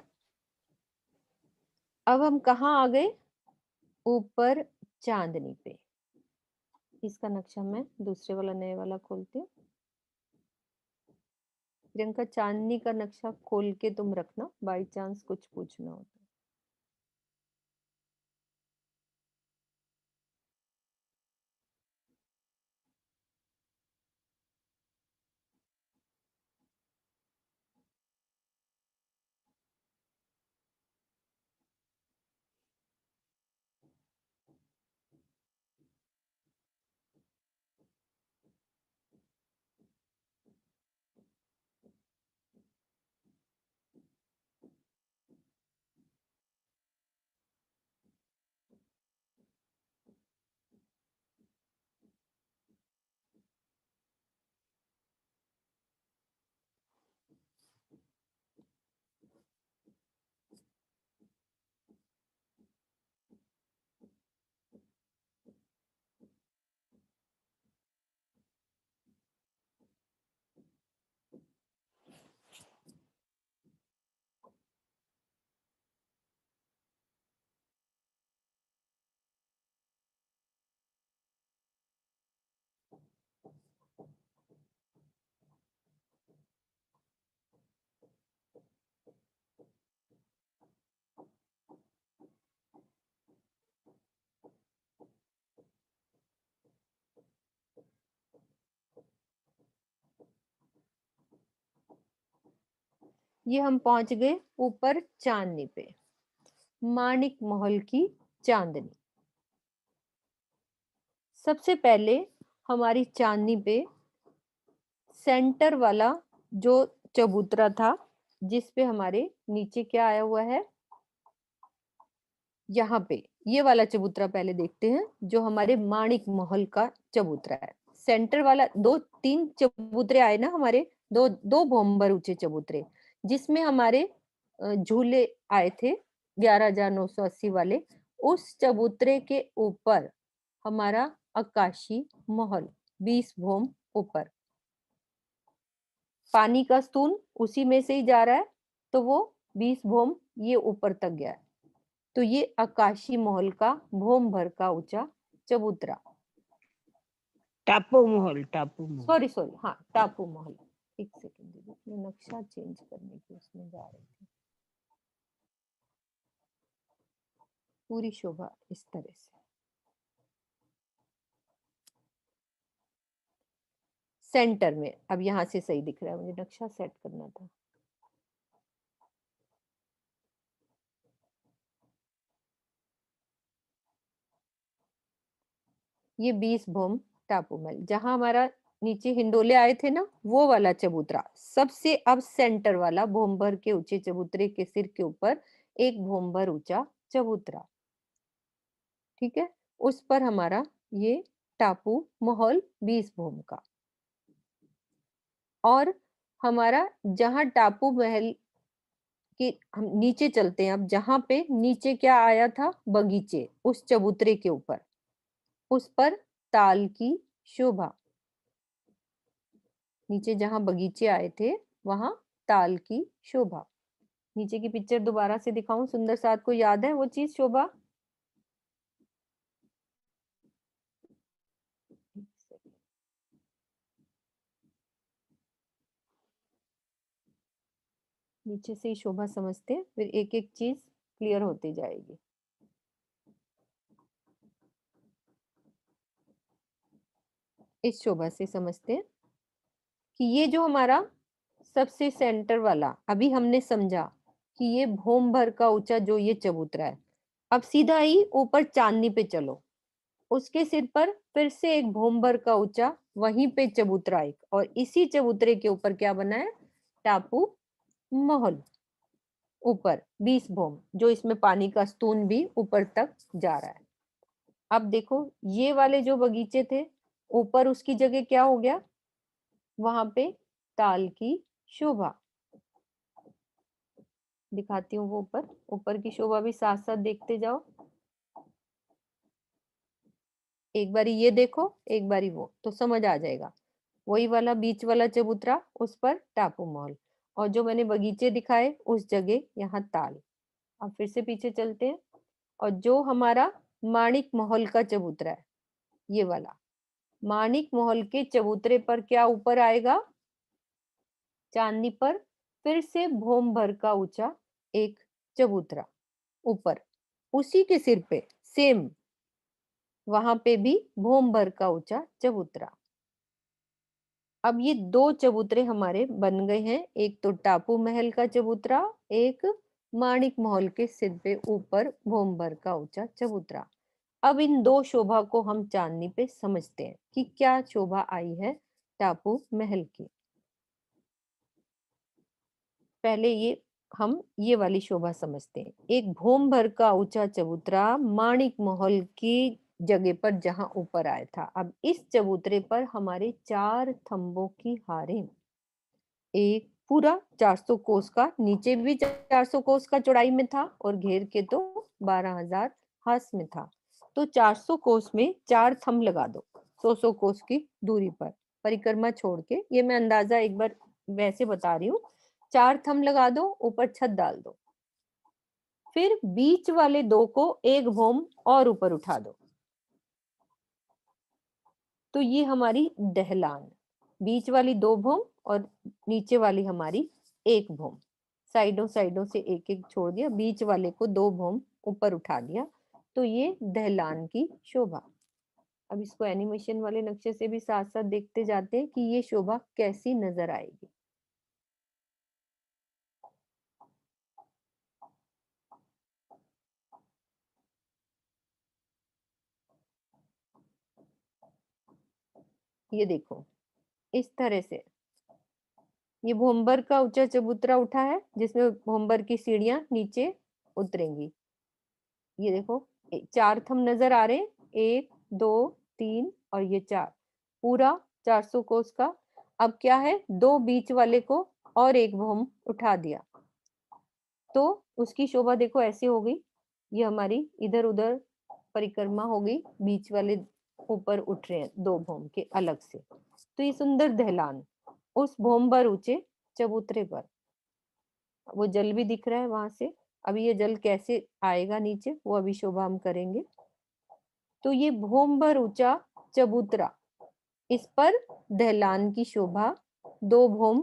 अब हम कहाँ आ गए? ऊपर चांदनी पे। इसका नक्शा मैं दूसरे वाला नए वाला खोलती हूँ। प्रियंका, चांदनी का नक्शा खोल के तुम रखना, बाई चांस कुछ पूछना हो तो। ये हम पहुंच गए ऊपर चांदनी पे, माणिक महल की चांदनी। सबसे पहले हमारी चांदनी पे सेंटर वाला जो चबूतरा था, जिस पे हमारे नीचे क्या आया हुआ है, यहाँ पे ये वाला चबूतरा पहले देखते हैं, जो हमारे माणिक महल का चबूतरा है। सेंटर वाला 2-3 चबूतरे आए ना हमारे, दो भोंबर ऊंचे चबूतरे, जिसमें हमारे झूले आए थे 11,980 वाले। उस चबूतरे के ऊपर हमारा आकाशी महल 20 भोम ऊपर, पानी का स्तून उसी में से ही जा रहा है, तो वो 20 भोम ये ऊपर तक गया है। तो ये आकाशी महल का भोम भर का ऊंचा चबूतरा। टापू महल, टापू महल। सॉरी, हाँ टापू महल। एक सेकंड दीदी, मैं नक्शा चेंज करने की उसमें जा रही थी। पूरी शोभा इस तरह से सेंटर में, अब यहाँ से सही दिख रहा है, मुझे नक्शा सेट करना था। ये 20 भोम टापू महल, जहां हमारा नीचे हिंडोले आए थे ना, वो वाला चबूतरा सबसे अब सेंटर वाला भोमभर के ऊंचे चबूतरे के सिर के ऊपर एक भोमभर ऊंचा चबूतरा, ठीक है। उस पर हमारा ये टापू महल 20 भोम का। और हमारा जहां टापू महल के, हम नीचे चलते हैं अब, जहां पे नीचे क्या आया था, बगीचे, उस चबूतरे के ऊपर, उस पर ताल की शोभा। नीचे जहां बगीचे आए थे वहां ताल की शोभा। नीचे की पिक्चर दोबारा से दिखाऊं, सुंदर साथ को याद है वो चीज, शोभा? नीचे से ही शोभा समझते हैं, फिर एक एक चीज क्लियर होती जाएगी। इस शोभा से समझते हैं कि ये जो हमारा सबसे सेंटर वाला, अभी हमने समझा कि ये भोम भर का ऊंचा जो ये चबूतरा है। अब सीधा ही ऊपर चांदनी पे चलो, उसके सिर पर फिर से एक भोम भर का ऊंचा, वहीं पे चबूतरा एक, और इसी चबूतरे के ऊपर क्या बना है, टापू महल ऊपर 20 भोम, जो इसमें पानी का स्तून भी ऊपर तक जा रहा है। अब देखो ये वाले जो बगीचे थे ऊपर, उसकी जगह क्या हो गया, वहां पे ताल की शोभा। दिखाती हूँ वो ऊपर, ऊपर की शोभा भी साथ साथ देखते जाओ। एक बारी ये देखो, एक बारी वो, तो समझ आ जाएगा। वही वाला बीच वाला चबूतरा, उस पर टापू महल, और जो मैंने बगीचे दिखाए उस जगह यहाँ ताल। अब फिर से पीछे चलते हैं, और जो हमारा माणिक महल का चबूतरा है, ये वाला माणिक महल के चबूतरे पर क्या ऊपर आएगा, चांदनी पर फिर से भोम भर का ऊंचा एक चबूतरा ऊपर, उसी के सिर पे सेम, वहां पे भी भोम भर का ऊंचा चबूतरा। अब ये दो चबूतरे हमारे बन गए हैं, एक तो टापू महल का चबूतरा, एक माणिक महल के सिर पे ऊपर भोम भर का ऊंचा चबूतरा। अब इन दो शोभा को हम चांदनी पे समझते हैं कि क्या शोभा आई है टापू महल की। पहले हम ये वाली शोभा समझते हैं। एक भोम भर का ऊंचा चबूतरा माणिक महल की जगह पर जहां ऊपर आया था। अब इस चबूतरे पर हमारे 4 थंबों की हारें, एक पूरा 400 कोस का, नीचे भी 400 कोस का चौड़ाई में था, और घेर के तो 12,000 हास में था। तो 400 कोस में 4 थंब लगा दो, 100 कोस की दूरी पर परिक्रमा छोड़ के। ये मैं अंदाजा एक बार वैसे बता रही हूँ। 4 थंब लगा दो, ऊपर छत डाल दो, फिर बीच वाले 2 को एक भोम और ऊपर उठा दो, तो ये हमारी दहलान, बीच वाली 2 भोम और नीचे वाली हमारी 1 भोम, साइडों साइडों से एक एक छोड़ दिया, बीच वाले को 2 भोम ऊपर उठा दिया, तो ये दहलान की शोभा। अब इसको एनिमेशन वाले नक्शे से भी साथ साथ देखते जाते हैं कि ये शोभा कैसी नजर आएगी। ये देखो इस तरह से ये भोंबर का ऊंचा चबूतरा उठा है, जिसमें भोंबर की सीढ़ियां नीचे उतरेंगी। ये देखो 4 थंब नजर आ रहे हैं, 1 2 3 और ये 4, पूरा 400 कोस का। अब क्या है, 2 बीच वाले को और एक भोम उठा दिया, तो उसकी शोभा देखो ऐसे हो गई। ये हमारी इधर उधर परिक्रमा हो गई, बीच वाले ऊपर उठ रहे हैं 2 भोम के अलग से। तो ये सुंदर दहलान उस भोम पर ऊंचे चबूतरे पर, वो जल भी दिख रहा है वहां से। अभी ये जल कैसे आएगा नीचे, वो अभी शोभा हम करेंगे। तो ये भोम भर ऊंचा चबूतरा, इस पर दहलान की शोभा 2 भोम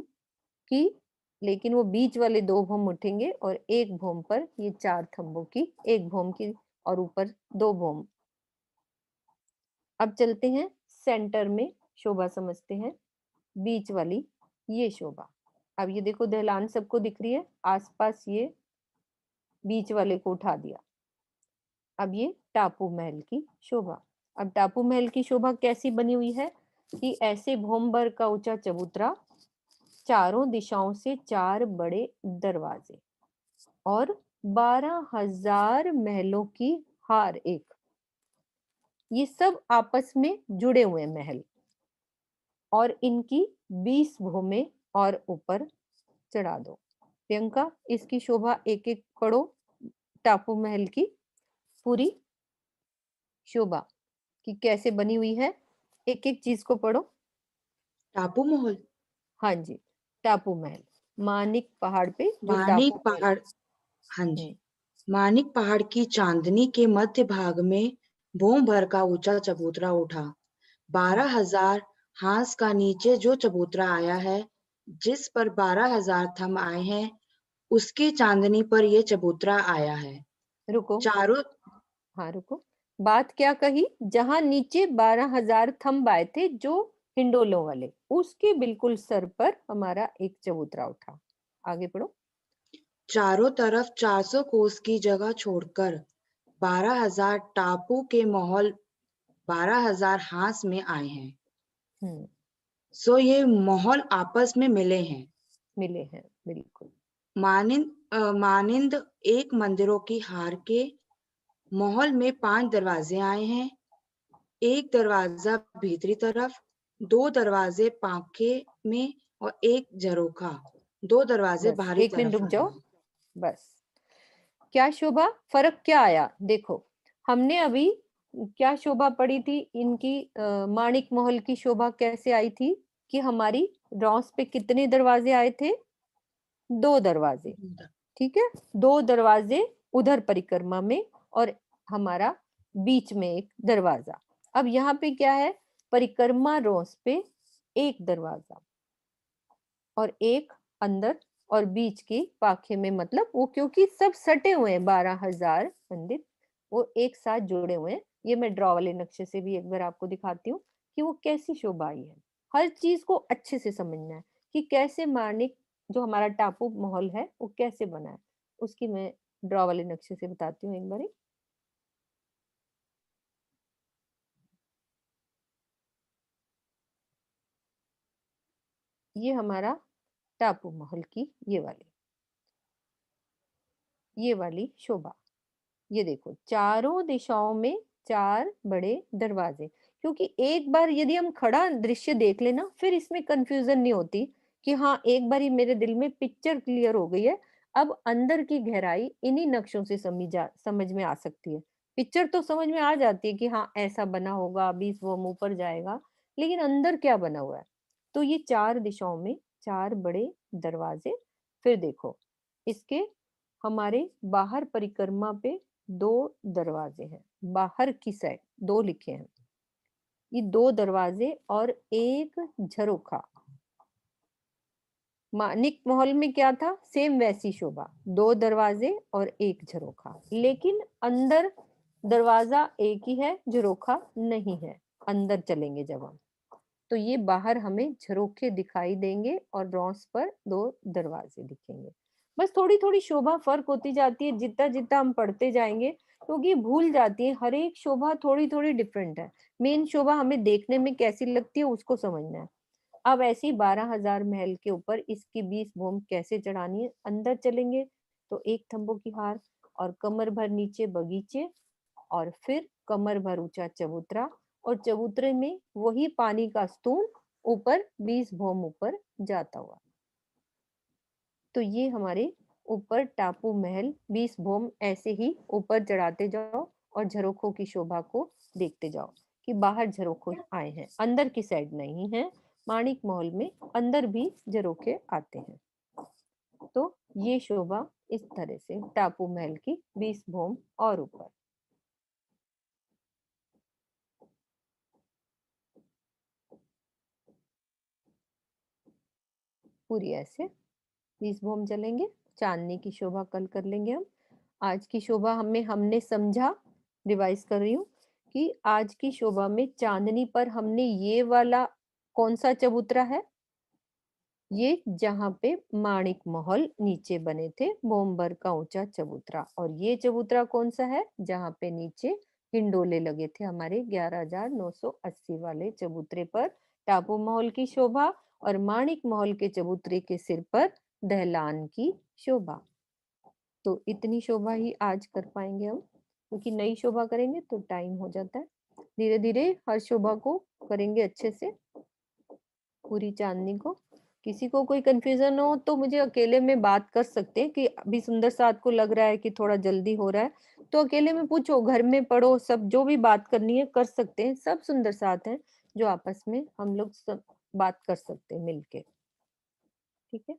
की, लेकिन वो बीच वाले 2 भोम उठेंगे और एक भोम पर ये 4 थंबों की, एक भोम की और ऊपर 2 भोम। अब चलते हैं सेंटर में, शोभा समझते हैं बीच वाली ये शोभा। अब ये देखो दहलान सबको दिख रही है, आसपास ये बीच वाले को उठा दिया। अब ये टापू महल की शोभा। अब टापू महल की शोभा कैसी बनी हुई है कि ऐसे भोमबर का ऊंचा चबूतरा, चारों दिशाओं से 4 बड़े दरवाजे और 12,000 महलों की हार एक, ये सब आपस में जुड़े हुए महल, और इनकी 20 भूमें और ऊपर चढ़ा दो। प्रियंका इसकी शोभा एक एक पढ़ो, टापू महल की पूरी शोभा कि कैसे बनी हुई है, एक एक चीज को पढ़ो। टापू महल, हाँ जी, टापू महल, मानिक पहाड़ पे जो मानिक टापू महल। पहाड़, हाँ जी, मानिक पहाड़ की चांदनी के मध्य भाग में भोम भर का ऊंचा चबूतरा उठा। 12,000 हांस का नीचे जो चबूतरा आया है, जिस पर 12,000 थंब आए हैं, उसकी चांदनी पर यह चबूतरा आया है। रुको, चारों, हाँ रुको, बात क्या कही, जहां नीचे 12,000 थंब आए थे जो हिंडोलों वाले, उसके बिल्कुल सर पर हमारा एक चबूतरा उठा। आगे पढ़ो। चारों तरफ 400 कोस की जगह छोड़कर 12,000 टापू के महल 12,000 हांस में आए हैं। सो ये महल आपस में मिले हैं, बिल्कुल। मानिंद एक मंदिरों की हार के महल में 5 दरवाजे आए हैं। एक दरवाजा भीतरी तरफ, 2 दरवाजे पांखे में और एक झरोखा, 2 दरवाजे बस बाहरी एक मिनट तरफ रुक आए जाओ। हैं। बस क्या शोभा, फर्क क्या आया देखो, हमने अभी क्या शोभा पड़ी थी इनकी, माणिक महल की शोभा कैसे आई थी कि हमारी रॉस पे कितने दरवाजे आए थे, 2 दरवाजे, ठीक है, 2 दरवाजे उधर परिक्रमा में और हमारा बीच में एक दरवाजा। अब यहाँ पे क्या है, परिक्रमा रॉस पे एक दरवाजा और एक अंदर और बीच की पाखे में, मतलब वो क्योंकि सब सटे हुए हैं 12,000 मंदिर, वो एक साथ जुड़े हुए हैं। ये मैं ड्रॉ वाले नक्शे से भी एक बार आपको दिखाती हूँ कि वो कैसी शोभा आई है। हर चीज को अच्छे से समझना है कि कैसे मार्निक जो हमारा टापू महल है वो कैसे बना है, उसकी मैं ड्रॉ वाले नक्शे से बताती हूँ एक बार। ये हमारा टापू महल की ये वाली शोभा, ये देखो चारों दिशाओं में 4 बड़े दरवाजे, क्योंकि एक बार यदि हम खड़ा दृश्य देख लेना फिर इसमें कंफ्यूजन नहीं होती कि हाँ एक बार ही मेरे दिल में पिक्चर क्लियर हो गई है, अब अंदर की गहराई इन्हीं नक्शों से समझ में आ सकती है। पिक्चर तो समझ में आ जाती है कि हाँ ऐसा बना होगा, 20 वो मुंह पर जाएगा, लेकिन अंदर क्या बना हुआ है। तो ये 4 दिशाओं में 4 बड़े दरवाजे। फिर देखो इसके हमारे बाहर परिक्रमा पे 2 दरवाजे हैं, बाहर की साइड 2 लिखे हैं, ये 2 दरवाजे और एक झरोखा। मानिक महल में क्या था, सेम वैसी शोभा, 2 दरवाजे और एक झरोखा, लेकिन अंदर दरवाजा एक ही है, झरोखा नहीं है। अंदर चलेंगे जब हम, तो ये बाहर हमें झरोखे दिखाई देंगे और रॉस पर 2 दरवाजे दिखेंगे। बस थोड़ी थोड़ी शोभा फर्क होती जाती है जितना जितना हम पढ़ते जाएंगे, क्योंकि भूल जाती है। हर एक शोभा थोड़ी थोड़ी डिफरेंट है। मेन शोभा हमें देखने में कैसी लगती है उसको समझना है। अब ऐसे ही 12,000 महल के ऊपर इसकी 20 भूम कैसे चढ़ानी है। अंदर चलेंगे तो एक थंबों की हार और कमर भर नीचे बगीचे, और फिर कमर भर ऊंचा चबूतरा, और चबूतरे में वही पानी का स्तून ऊपर 20 भूम ऊपर जाता हुआ। तो ये हमारे ऊपर टापू महल 20 भूम ऐसे ही ऊपर चढ़ाते जाओ और झरोखों की शोभा को देखते जाओ कि बाहर झरोखे आए हैं, अंदर की साइड नहीं है। माणिक महल में अंदर भी झरोखे आते हैं। तो ये शोभा इस तरह से टापू महल की 20 भूम और ऊपर। पूरी ऐसे 20 भूम चलेंगे। चांदनी की शोभा कल कर लेंगे हम। आज की शोभा हमने समझा, रिवाइज कर रही हूँ कि आज की शोभा में चांदनी पर हमने ये वाला कौन सा चबूतरा है, ये जहाँ पे माणिक महल नीचे बने थे, भोमभर का ऊंचा चबूतरा। और ये चबूतरा कौन सा है, जहाँ पे नीचे हिंडोले लगे थे हमारे 11,980 वाले चबूतरे पर टापू महल की शोभा, और माणिक महल के चबूतरे के सिर पर दहलान की शोभा। तो इतनी शोभा ही आज कर पाएंगे हम, क्योंकि नई शोभा करेंगे तो टाइम हो जाता है। धीरे धीरे हर शोभा को करेंगे अच्छे से, पूरी चांदनी को। किसी को कोई कंफ्यूजन हो तो मुझे अकेले में बात कर सकते हैं कि अभी सुंदर साथ को लग रहा है कि थोड़ा जल्दी हो रहा है, तो अकेले में पूछो, घर में पढ़ो, सब जो भी बात करनी है कर सकते हैं। सब सुंदर साथ हैं जो आपस में हम लोग सब बात कर सकते हैं मिलके। ठीक है,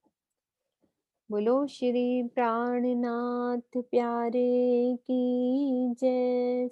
बोलो श्री प्राणनाथ प्यारे की जय।